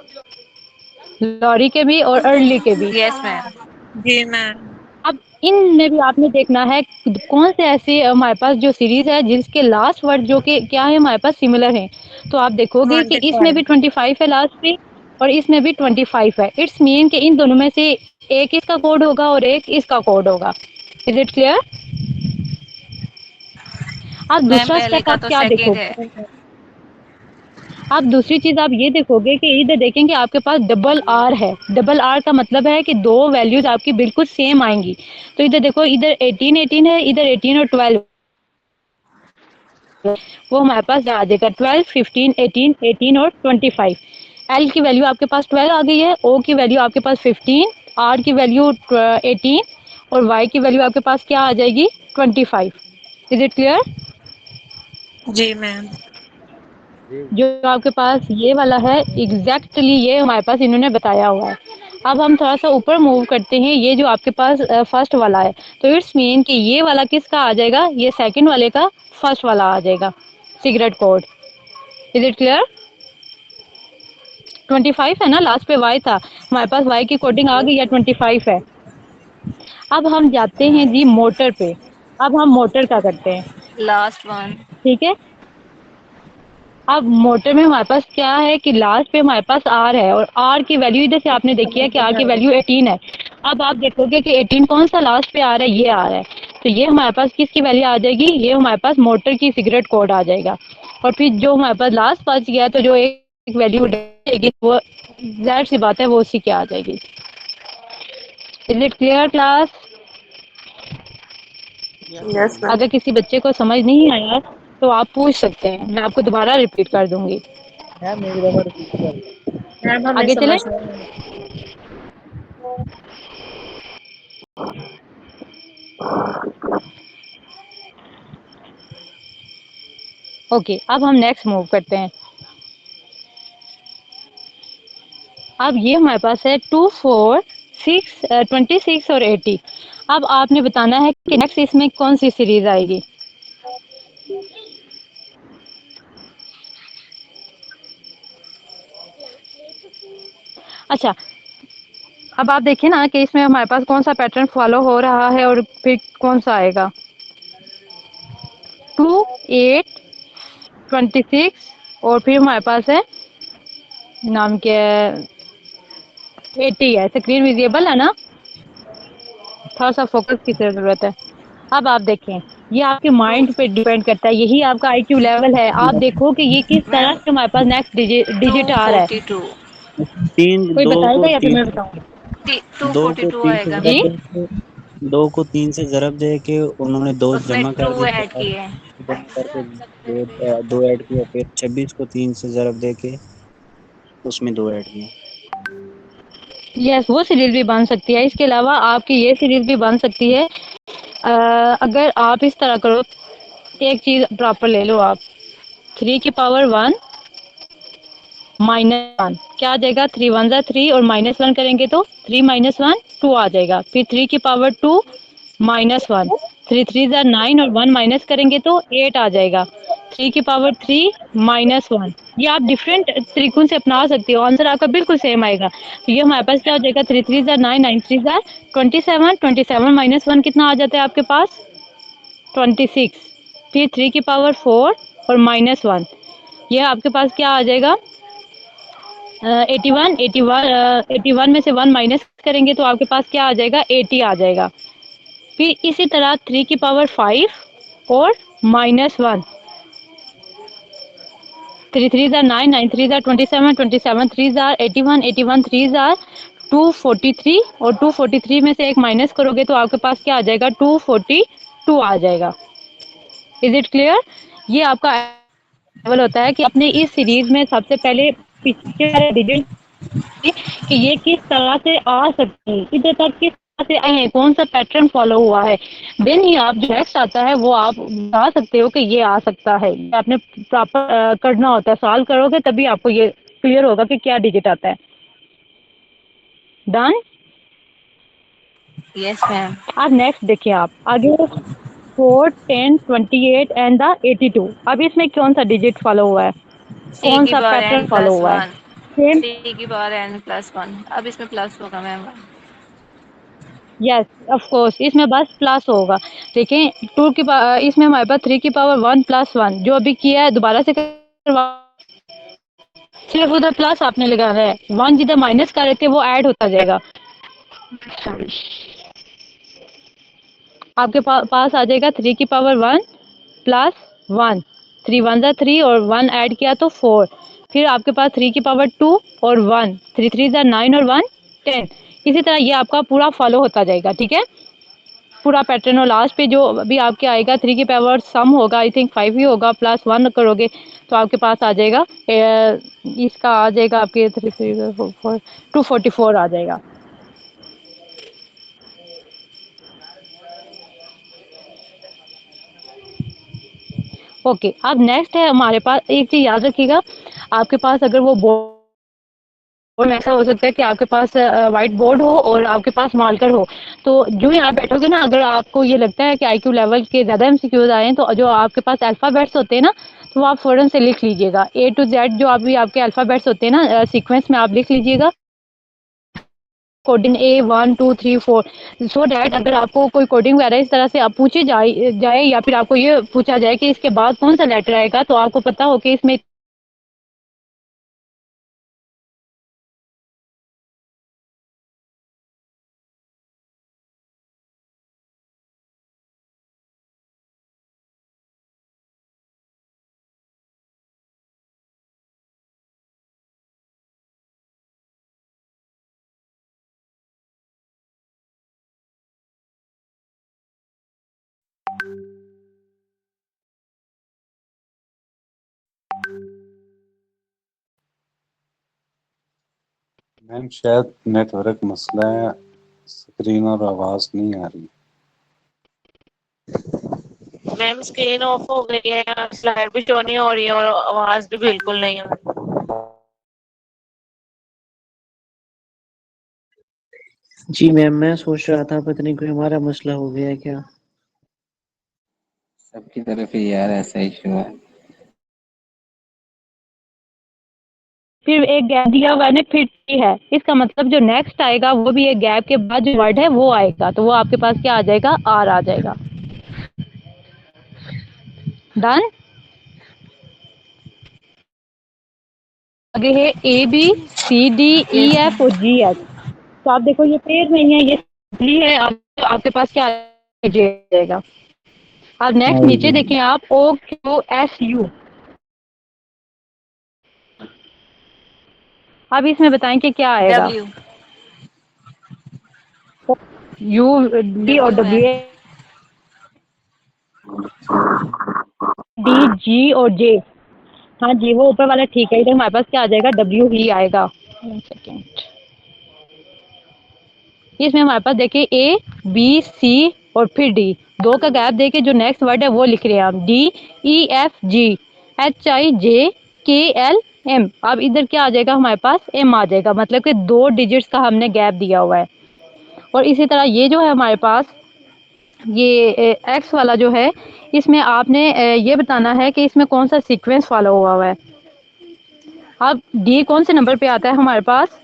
लॉरी के भी और अर्ली के भी। Yes ma'am. जी मैम। अब इनमें भी आपने देखना है कौन से ऐसे हमारे पास जो सीरीज है जिसके लास्ट वर्ड जो कि क्या है हमारे पास सिमिलर है। तो आप देखोगे कि इसमें भी 25 है लास्ट पे, और इसमें भी 25 है। इट्स मीन कि इन दोनों में से एक इसका कोड होगा और एक इसका कोड होगा। Is it clear? अब मैम दूसरा पहले स्टेप का आप तो क्या सेकंड है। देखोगे? आप दूसरी चीज आप ये देखोगे कि इधर देखेंगे आपके पास डबल आर है। डबल आर का मतलब है कि दो वैल्यूज आपकी बिल्कुल सेम आएंगी। तो इधर देखो, इधर 18, 18 है, इधर 18 और 12, वो हमारे पास आ जाएगा 12, 15, 18, 18 और 25। एल की वैल्यू आपके पास 12 आ गई है, ओ की वैल्यू आपके पास 15, आर की वैल्यू 18, और वाई की वैल्यू आपके पास क्या आ जाएगी? 25। Is it clear? जी मैम। जो आपके पास ये वाला है एग्जैक्टली ये हमारे पास इन्होंने बताया हुआ है। अब हम थोड़ा सा ऊपर मूव करते हैं। ये जो आपके पास फर्स्ट वाला है, तो इट्स मीन कि ये वाला किसका आ जाएगा? ये सेकंड वाले का फर्स्ट वाला आ जाएगा, cigarette code. Is it clear? 25 है ना, लास्ट पे y था, हमारे पास y की कोडिंग आ गई है, 25 है। अब हम जाते हैं जी मोटर पे। अब हम मोटर का करते हैं, लास्ट वन। ठीक है। अब मोटर में हमारे पास क्या है कि लास्ट पे हमारे पास r है, और r की वैल्यू इधर से आपने देखी है कि r की वैल्यू 18 है। अब आप देखोगे कि 18 कौन सा लास्ट पे आ रहा है, ये आ रहा है, तो ये हमारे पास किसकी वैल्यू आ जाएगी, ये हमारे पास मोटर की सिगरेट कोड आ जाएगा। और फिर जो हमारे पास लास्ट बच गया, तो जो एक वैल्यू रहेगी वो जाहिर सी बात है वो उसी की आ जाएगी। Is it clear class? Yes ma'am. अगर किसी बच्चे को समझ नहीं आया तो आप पूछ सकते हैं, मैं आपको दोबारा रिपीट कर दूंगी। मैम एक दफा रिपीट कर। मैम हमें आगे चले। समझ नहीं आया। ओके, अब हम नेक्स्ट मूव करते हैं। अब ये हमारे पास है 2 4 6 26 और 80। अब आपने बताना है कि नेक्स्ट इसमें कौन सी सीरीज आएगी। अच्छा, अब आप देखिए ना कि इसमें हमारे पास कौन सा पैटर्न फॉलो हो रहा है और फिर कौन सा आएगा। 2 8 26 और फिर हमारे पास है, नाम क्या है, 80 है। स्क्रीन विजिबल है ना, थोड़ा सा फोकस की जरूरत है। अब आप देखें, ये आपके टू माइंड पे डिपेंड करता है, यही आपका आईक्यू लेवल है। आप देखो कि ये किस तरह मैम से हमारे पास नेक्स्ट डिजिट आ रहा है। 242। तीन कोई दो को बताएगा या फिर तीन मैं बताऊं? दो को 242 तीन से आएगा जरब जी, मैम। दे के, दो को तीन से जरब दे के उन्होंने दो उसमें जमा कर 2 दिए, ऐड और किए। जमा करके दो ऐड किए, फिर 26 को तीन से जरब दे के उसमें दो ऐड किए। यस, वो सीरीज भी बन सकती है। इसके अलावा आपकी ये सीरीज भी बन सकती है। अगर आप इस तरह करो, एक चीज प्रॉपर ले लो आप, 3 की पावर 1 -1 क्या आ जाएगा, 3 1 जा 3 और -1 करेंगे तो 3 -1 2 आ जाएगा। फिर 3 की पावर 2 -1, 3 3 जा 9 और 1 माइनस करेंगे तो 8 आ जाएगा। 3 की पावर 3 -1, ये आप डिफरेंट तरीकों से अपना सकते हो, आंसर आपका बिल्कुल सेम आएगा। तो ये हमारे पास क्या हो जाएगा, 3 3 जा 9, 9 3 जा 27, 27 -1 कितना आ जाता है आपके पास, 26। फिर 3 की पावर 4 और -1, ये आपके पास क्या आ जाएगा, 81 81 81 में से 1 माइनस करेंगे तो आपके पास क्या आ जाएगा, 80 आ जाएगा। फिर इसी तरह 3 की पावर 5 और -1, 3 3 जार 9, 9 3 जार 27, 27 3 जार 81, 81 3 जार 243 और 243 में से एक माइनस करोगे तो आपके पास क्या आ जाएगा, 242 आ जाएगा। Is it clear? ये आपका लेवल होता है कि अपने इस सीरीज में सबसे पहले पीछे वाले डिजिट कि ये किस तरह से आ सकते हैं, इधर तक किस तरह से आए हैं, कौन सा पैटर्न फॉलो हुआ है। देन ही आप जो नेक्स्ट आता है वो आप बता सकते हो कि ये आ सकता है। ये आपने प्रॉपर करना होता है, सॉल्व करोगे तभी आपको ये क्लियर होगा कि क्या डिजिट आता है। डन। Yes ma'am. अब नेक्स्ट देखिए आप आगे, 4 10 28 एंड द 82। अब इसमें कौन सा डिजिट फॉलो हुआ है, 3 कौन की सा power pattern n follow plus हुआ है। 1। सेम, 3 की पावर n प्लस 1, अब इसमें प्लस होगा मैम। यस ऑफ कोर्स, इसमें बस प्लस होगा। देखें, इसमें हमारे पास 3 की पावर 1 + 1 जो अभी किया है, दोबारा से करवा, सिर्फ उधर प्लस आपने लगाना है, 1 जिधर माइनस कर रहे थे वो ऐड होता जाएगा। आपके पास आ जाएगा 3 की पावर 1 + 1, 3 1 जा 3 और 1 ऐड किया तो 4। फिर आपके पास 3 की पावर 2 और 1, 3 3 जा 9 और 1 10। इसी तरह ये आपका पूरा फॉलो होता जाएगा, ठीक है, पूरा पैटर्न। और लास्ट पे जो अभी आपके आएगा, 3 की पावर सम होगा, आई थिंक 5 ही होगा, +1 करोगे तो आपके पास आ जाएगा, इसका आ जाएगा आपके 3 3 4 4 244 आ जाएगा। ओके, अब नेक्स्ट है हमारे पास, एक चीज याद रखिएगा, आपके पास अगर वो बोर्ड और ऐसा हो सकता है कि आपके पास व्हाइट बोर्ड हो और आपके पास मार्कर हो, तो जो ही आप बैठोगे ना, अगर आपको ये लगता है कि आईक्यू लेवल के ज़्यादा एमसीक्यूज आए हैं, तो जो आपके पास अल्फ़ाबेट्स होते हैं ना, तो वो आप फ़ौरन से लिख लीजिएगा। ए टू जेड जो अभी आपके अल्फ़ाबेट्स होते हैं ना, सीक्वेंस में आप लिख लीजिएगा, कोडिंग ए 1 2 3 4, सो दैट अगर आपको कोई कोडिंग वगैरह इस तरह से आप पूछी जाए या फिर आपको ये पूछा जाए कि इसके बाद कौन सा लेटर आएगा, तो आपको पता हो कि इसमें मैम शायद नेटवर्क मसला है, स्क्रीन और आवाज नहीं आ रही। मैम स्क्रीन ऑफ हो गई है, स्लाइड भी शो नहीं हो रही है और आवाज भी बिल्कुल नहीं आ रही। जी मैम, मैं सोच रहा था पता नहीं कोई हमारा मसला हो गया है क्या। सबकी तरफ ही यार ऐसा इशू है। फिर एक गैप दिया हुआ है ना, फिर टी है, इसका मतलब जो नेक्स्ट आएगा वो भी एक गैप के बाद जो वर्ड है वो आएगा, तो वो आपके पास क्या आ जाएगा, आर आ जाएगा। डन। आगे है A B C D E F और जी एच। तो आप देखो ये पेयर में ही है, ये जी है, आपके पास क्या आ जाएगा। अब नेक्स्ट आई नीचे जी। देखें आप, ओ क्यू एस यू। अब इसमें बताएं कि क्या आएगा। डब्ल्यू। यू डी और डब्ल्यू है। डब्ल्यू, डी जी और जे। हाँ जी, वो ऊपर वाला ठीक है, इधर हमारे पास क्या आ जाएगा, डब्ल्यू ही आएगा। 1 सेकेंड। इसमें हमारे पास देखिए ए बी सी और फिर डी, दो का गैप देके जो नेक्स्ट वर्ड है वो लिख रहे हैं हम, D E F G H I J K L M. अब इधर क्या आ जाएगा, हमारे पास एम आ जाएगा, मतलब कि 2 डिजिट्स का हमने गैप दिया हुआ है। और इसी तरह ये जो है हमारे पास, ये एक्स वाला जो है, इसमें आपने ये बताना है कि इसमें कौन सा सीक्वेंस फॉलो हुआ है। अब डी कौन से नंबर पे आता है हमारे पास,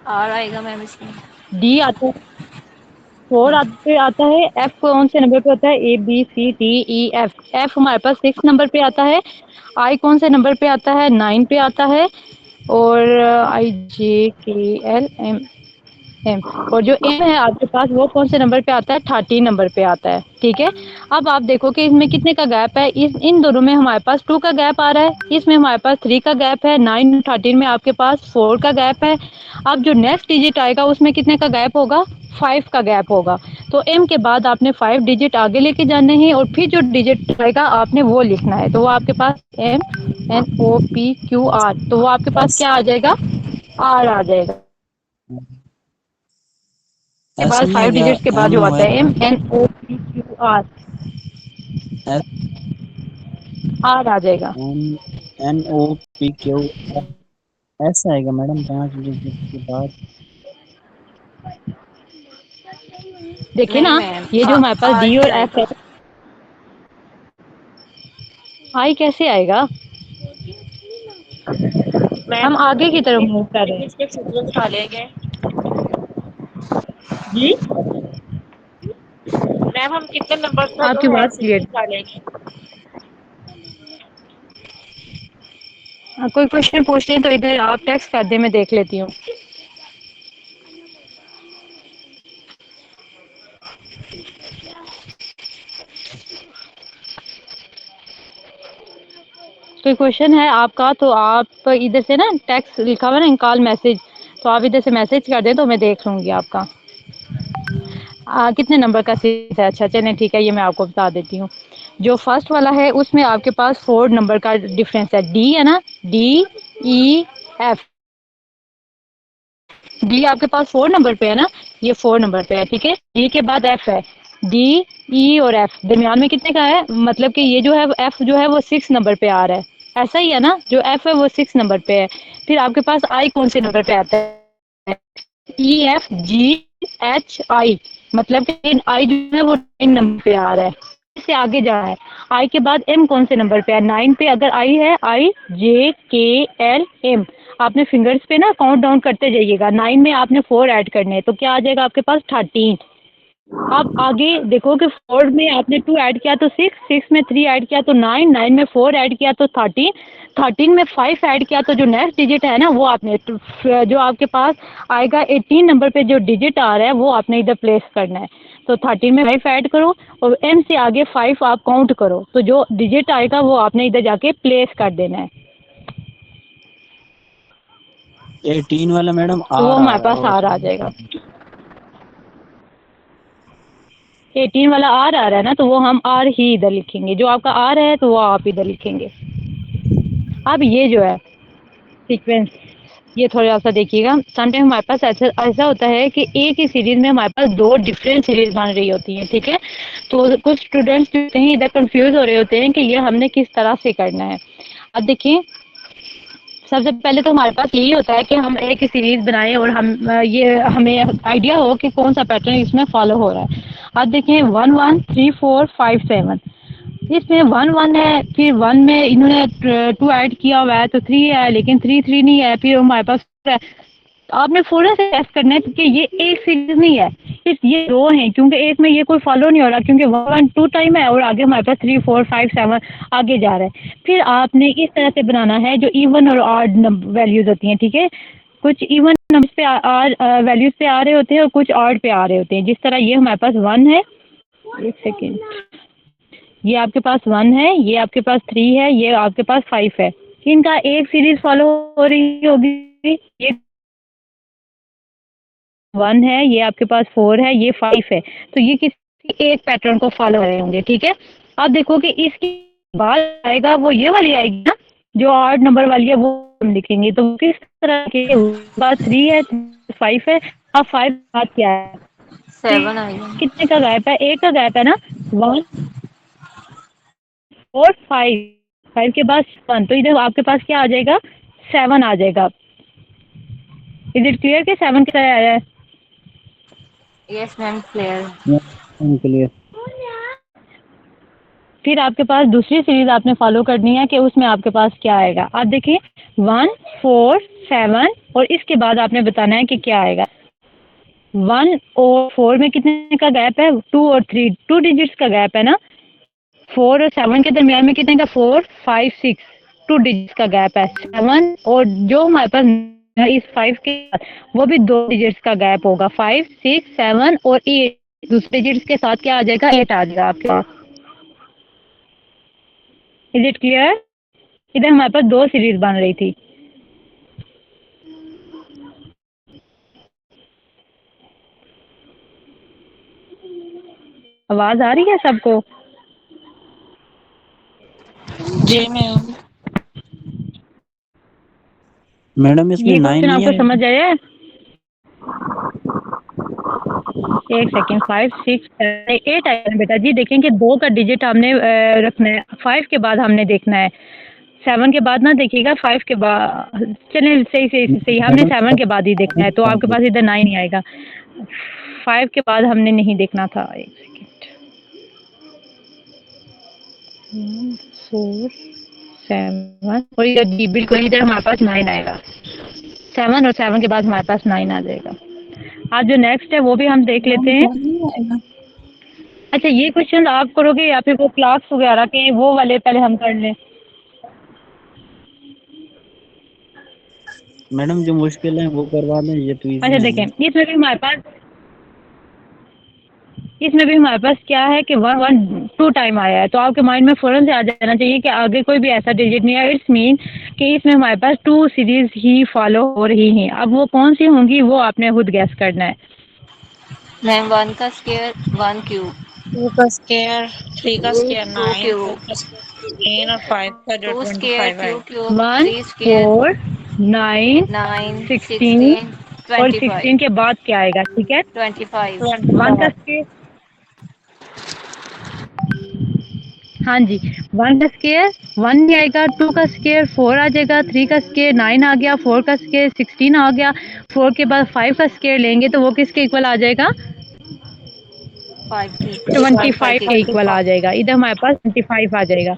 आर आएगा मैम इसमें। डी आता है 4 पे आता है। एफ कौन से नंबर पे होता है, A B C D E F, F हमारे पास 6 नंबर पे आता है। आई कौन से नंबर पे आता है, 9 पे आता है। और आई J K L M M, और जो एम है आपके पास वो कौन से नंबर पे आता है, 13 नंबर पे आता है। ठीक है। अब आप देखो कि इसमें कितने का गैप है, इन दोनों में हमारे पास 2 का गैप आ रहा है, इसमें हमारे पास 3 का गैप है, 9 13 में आपके पास 4 का गैप है। अब जो नेक्स्ट डिजिट आएगा उसमें कितने का गैप होगा, 5 का गैप होगा। तो एम के बाद आपने 5 डिजिट आगे लेके जाने हैं और फिर जो डिजिट आएगा आपने वो लिखना है। तो वो आपके पास M N O P Q R, तो वो आपके पास एस क्या आ जाएगा, आर आ जाएगा। के एस बाद नहीं 5 आएगा, डिजिट्स के बाद एन जो ओ आता है M N O P Q R, R आ जाएगा। N N O P Q S आएगा मैडम 5 डिजिट के बाद। देखिए नहीं ना, मैम, ये जो हमारे पास आर डी ही और एफ है, आएगा। आई कैसे आएगा, मैम हम आगे की तरफ मूव कर रहे हैं। इसके सीक्वेंस डालेंगे। जी, मैम हम कितने नंबर का जो आपकी है बात क्लियर। सीक्वेंस डालेंगे। कोई क्वेश्चन पूछ लें तो इधर आप टेक्स्ट कर दे, मैं देख लेती हूँ। कोई क्वेश्चन है आपका तो आप इधर से ना, टेक्स्ट लिखा हुआ है ना, कॉल मैसेज, तो आप इधर से मैसेज कर दें तो मैं देख लूँगी आपका। कितने नंबर का सीरीज है, अच्छा चलें ठीक है, ये मैं आपको बता देती हूँ। जो फर्स्ट वाला है उसमें आपके पास 4 नंबर का डिफरेंस है, डी है ना, डी ई एफ, डी आपके पास 4 नंबर पे है ना, ये 4 नंबर पे है। ठीक है, डी के बाद एफ है, डी ई और एफ दरमियान में कितने का है, मतलब कि ये जो है एफ जो है वो 6 नंबर पे आ रहा है। ऐसा ही है ना, जो एफ है वो 6 नंबर पे है। फिर आपके पास आई कौन से नंबर पे आता है? ई एफ जी एच आई, मतलब कि आई जो है वो 9 नंबर पे आ रहा है, इससे आगे जा रहा है। आई के बाद एम कौन से नंबर पे है? 9 पे अगर आई है, आई जे के एल एम, आपने फिंगर्स पे ना काउंट डाउन करते जाइएगा। 9 में आपने 4 ऐड करने हैं, तो क्या आ जाएगा आपके पास? 13। आप आगे देखो कि 4 में आपने 2 ऐड किया तो 6, 6 में 3 ऐड किया तो 9, 9 में 4 ऐड किया तो 13, 13 में 5 ऐड किया तो जो नेक्स्ट डिजिट है ना वो आपने जो आपके पास आएगा 18 नंबर पे जो डिजिट आ रहा है वो आपने इधर प्लेस करना है। तो 13 में 5 ऐड करो और एम से आगे 5 आप काउंट करो, तो जो डिजिट आएगा वो आपने इधर जाके प्लेस कर देना है। 18 वाला मैडम तो वो आर आ हमारे रहा है पास और आर आ जाएगा। 18 वाला आर आ रहा है ना, तो वो हम आर ही इधर लिखेंगे। जो आपका आर है तो वो आप इधर लिखेंगे। अब ये जो है सीक्वेंस, ये थोड़ा सा देखिएगा। समटाइम हमारे पास ऐसा ऐसा होता है कि एक ही सीरीज में हमारे पास 2 डिफरेंट सीरीज बन रही होती हैं, ठीक है। तो कुछ स्टूडेंट्स जो होते हैं इधर कंफ्यूज हो रहे होते हैं कि ये हमने किस तरह से करना है। अब देखिए, सबसे पहले तो हमारे पास यही होता है कि हम एक ही सीरीज बनाएं और हम ये हमें आइडिया हो कि कौन सा पैटर्न इसमें फॉलो हो रहा है। अब देखिए 1 1 3 4 5 7, इसमें 1 1 है, फिर 1 में इन्होंने 2 ऐड किया हुआ है तो 3 है, लेकिन 3 3 नहीं है, फिर हमारे पास 4 है। तो आपने थोड़ा सा टेस्ट करना है क्योंकि ये एक सीरीज नहीं है, सिर्फ ये 2 हैं, क्योंकि एक में ये कोई फॉलो नहीं हो रहा, क्योंकि 1 1 2 टाइम है और आगे हमारे पास 3 4 5 7 आगे जा रहा है। फिर आपने इस तरह से बनाना है जो इवन और ऑड वैल्यूज होती हैं, ठीक है। कुछ इवन नंबर्स पे वैल्यूज पे आ रहे होते हैं और कुछ ऑड पे आ रहे होते हैं। जिस तरह ये हमारे पास 1 है, एक सेकेंड, ये आपके पास 1 है, ये आपके पास 3 है, ये आपके पास 5 है। इनका एक सीरीज फॉलो हो रही होगी, ये 1 है, ये आपके पास 4 है, ये 5 है, तो ये किसी एक पैटर्न को फॉलो कर रहे होंगे, ठीक है। अब देखो कि इसके बाद आएगा वो ये वाली आएगी ना, जो ऑड नंबर वाली है वो हम लिखेंगे। तो किस तरह के बाद 3 है, 5 है। अब 5 बाद क्या है? 7 आएगा। कितने का गैप है? एक का गैप है ना, 1 4 5, 5 के बाद 1, तो इधर आपके पास क्या आ जाएगा? 7 आ जाएगा। इज इट क्लियर कि 7 कितना आया है? Yes ma'am, clear. क्लियर। फिर आपके पास दूसरी सीरीज आपने फॉलो करनी है कि उसमें आपके पास क्या आएगा। आप देखिए 1 4 7 और इसके बाद आपने बताना है कि क्या आएगा। 1 और 4 में कितने का गैप है? 2 और 3, 2 डिजिट्स का गैप है ना। 4 और 7 के दरमियान में कितने का? 4 5 6, 2 डिजिट्स का गैप है। 7 और जो हमारे पास इस 5 के साथ वो भी 2 डिजिट्स का गैप होगा। 5 6 7 और 8 दूसरे डिजिट्स के साथ क्या आ जाएगा? 8 आ जाएगा आपके पास। Is it clear? इधर हमारे पास 2 सीरीज बन रही थी। आवाज आ रही है सबको? जी मैम। मैडम इसमें ये 9 क्वेश्चन नहीं आपको है? समझ आया है? एक सेकेंड, 5 6 8 आया बेटा जी। देखें कि 2 का डिजिट हमने रखना है, 5 के बाद हमने देखना है, 7 के बाद ना देखिएगा, 5 के बाद। चलिए सही सही सही, हमने 7 के बाद ही देखना है, तो आपके पास इधर 9 ही आएगा। 5 के बाद हमने नहीं देखना था। एक सेकेंड, 4 7 और ये जी बिल्कुल इधर हमारे पास 9 आएगा। 7 और 7 के बाद हमारे पास 9 आ जाएगा। आज जो नेक्स्ट है वो भी हम देख लेते हैं। अच्छा, ये क्वेश्चन आप करोगे या फिर वो क्लास वगैरह के वो वाले पहले हम कर लें? मैडम जो मुश्किल है वो करवा दें, ये तो इजी अच्छा है देखें, ना। इसमें भी हमारे पास क्या है कि 1 1 2 टाइम आया है, तो आपके माइंड में फौरन से आ जाना चाहिए कि आगे कोई भी ऐसा डिजिट नहीं है। इट्स मीन कि इसमें हमारे पास 2 सीरीज ही फॉलो हो रही हैं। अब वो कौन सी होंगी वो आपने खुद गैस करना है। मैम 1 का स्क्वायर 1 क्यूब, 2 का स्क्वायर, 3 का स्क्वायर 2 9, 4 क्यूब, का स्क्वायर 16 और 5 का जो 2 स्क्वायर 25 है। 2 क्यूब, 1 3 स्क्वायर 4 9 9 16 16 और 25 16 के बाद क्या आएगा? ठीक है, 25। 1 का 25। स्क्वायर, हाँ जी, 1 का स्क्वायर 1 ही आएगा, 2 का स्क्वायर 4 आ जाएगा, 3 का स्क्वायर 9 आ गया, 4 का स्क्वायर 16 आ गया, 4 के बाद 5 का स्क्वायर लेंगे तो वो किसके इक्वल आ जाएगा? 5 के इक्वल, 5 25 के के इक्वल। इक्वल आ जाएगा। इधर हमारे पास 25 आ जाएगा।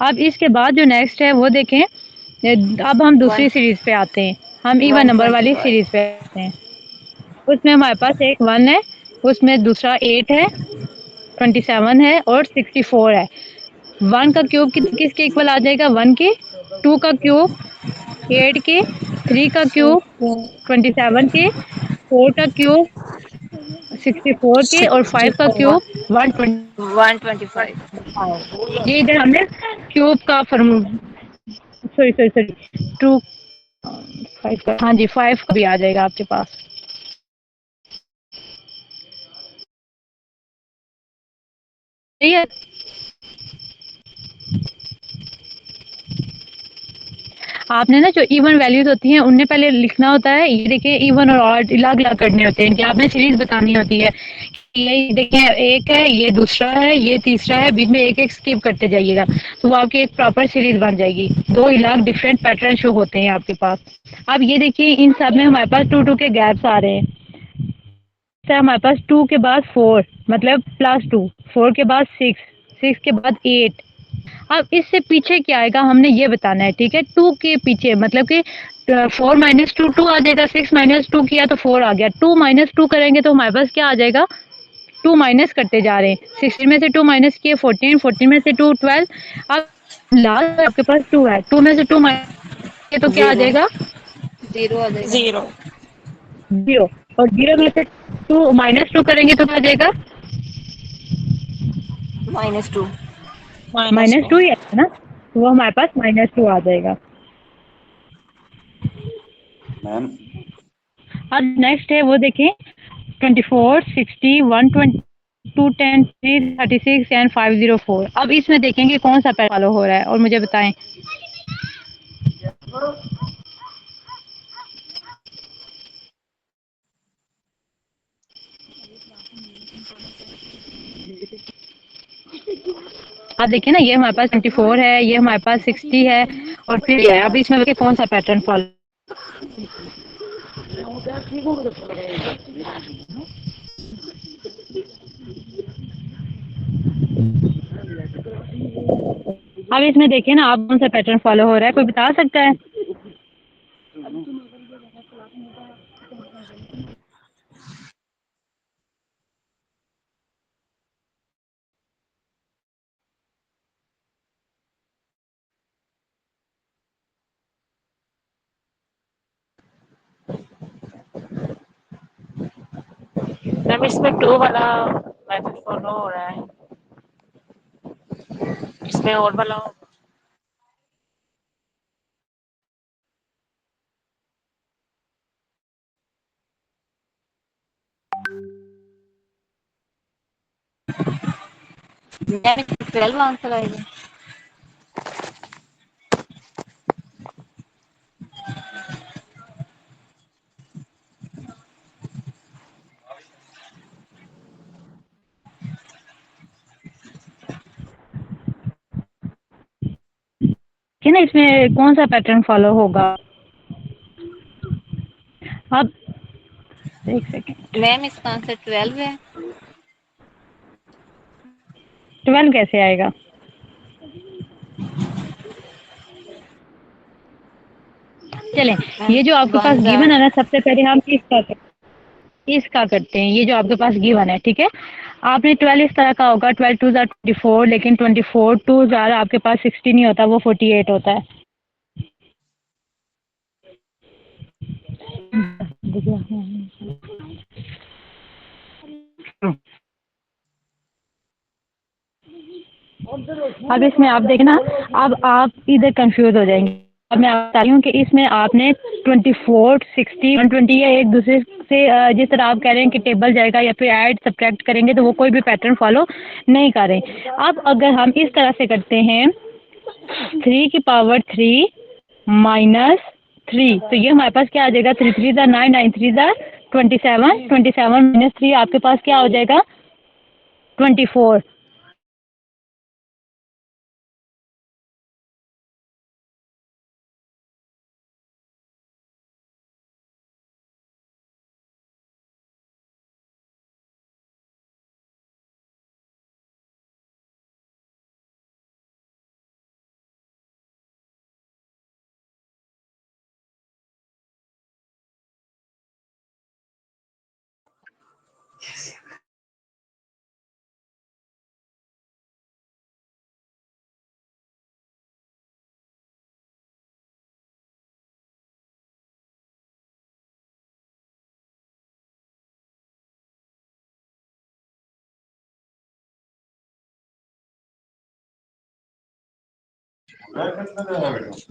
अब इसके बाद जो नेक्स्ट है वो देखें, अब हम दूसरी सीरीज़ पे आते हैं, हम इवन नंबर वाली 125। सीरीज़ पे आते हैं। उसमें हमारे पास एक 1 है, उसमें दूसरा 8 है, 27 है और 64 है। 1 का क्यूब किसके इक्वल आ जाएगा? 1 के, 2 का क्यूब 8 के, 3 का क्यूब 27 के, 4 का क्यूब 64 के और 5 का 64। क्यूब 125। 125। ये इधर हमने क्यूब का सॉरी सॉरी सॉरी 2 5 का, हाँ जी 5 का भी आ जाएगा आपके पास। सही है। आपने ना जो इवन वैल्यूज होती हैं उनने पहले लिखना होता है। ये देखिए इवन और ऑड अलग अलग करने होते हैं, कि आपने सीरीज बतानी होती है। ये देखिए एक है, ये दूसरा है, ये तीसरा है, बीच में एक एक स्किप करते जाइएगा तो वो आपकी एक प्रॉपर सीरीज बन जाएगी। 2 अलग डिफरेंट पैटर्न शो होते हैं आपके पास। अब ये देखिए इन सब में हमारे पास 2 2 के गैप्स आ रहे हैं। तो हमारे पास 2 के बाद 4 मतलब +2, 4 के बाद 6, 6 के बाद 8। अब इससे पीछे क्या आएगा हमने ये बताना है, ठीक है। 2 के पीछे मतलब कि 4 माइनस 2 2 आ जाएगा, 6 माइनस 2 किया तो 4 आ गया, 2 माइनस 2 करेंगे तो हमारे पास क्या आ जाएगा? 2 माइनस करते जा रहे हैं, 16 में से 2 माइनस किए 14, 14 में से 2 12। अब लास्ट आपके पास 2 है, 2 में से 2 माइनस तो क्या आ 0 जाएगा? 0 आ जाएगा। 0 0। और 0 में से 2 माइनस 2 करेंगे तो क्या आ जाएगा? -2। माइनस 2 ही है ना, तो वो हमारे पास -2 आ जाएगा। मैम अब नेक्स्ट है वो देखें, 24 60 120 210 336 एंड 504। अब इसमें देखेंगे कौन सा पैटर्न फॉलो हो रहा है और मुझे बताएं। अब देखिए ना, ये हमारे पास 24 है, ये हमारे पास 60 है और फिर ये है। अब इसमें देखिए कौन सा पैटर्न फॉलो। अब इसमें देखिए ना, आप कौन सा पैटर्न फॉलो हो रहा है, कोई बता सकता है? मैम इसमें 2 वाला मेथड फॉलो हो रहा है, इसमें और वाला होगा। मैम 12 आंसर आएगा। कि ना इसमें कौन सा पैटर्न फॉलो होगा। अब एक सेकेंड, मैम इसका आंसर 12 है। 12 कैसे आएगा? चलें, ये जो आपके पास 1 गिवन है ना, सबसे पहले हम इसका करते हैं। ये जो आपके पास गिवन है, ठीक है। आपने 12 इस तरह का होगा, 12 2 24, लेकिन 24 2 आपके पास 60 नहीं होता, वो 48 होता है। अब इसमें आप देखना, अब आप इधर कंफ्यूज हो जाएंगे। अब मैं बता रही हूँ कि इसमें आपने 24 60 120 या एक दूसरे से जिस तरह आप कह रहे हैं कि टेबल जाएगा या फिर ऐड सब्ट्रैक्ट करेंगे तो वो कोई भी पैटर्न फॉलो नहीं कर रहे। अब अगर हम इस तरह से करते हैं 3 की पावर 3 माइनस 3, तो ये हमारे पास क्या आ जाएगा? 3 3 9 9 3 27, 27 माइनस 3 आपके पास क्या हो जाएगा? 24।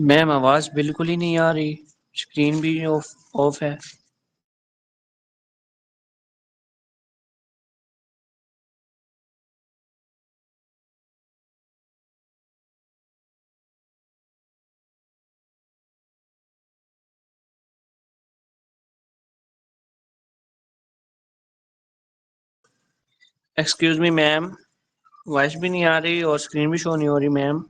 मैम आवाज बिल्कुल ही नहीं आ रही, स्क्रीन भी ऑफ ऑफ है। एक्सक्यूज मी मैम, वॉइस भी नहीं आ रही और स्क्रीन भी शो नहीं हो रही मैम।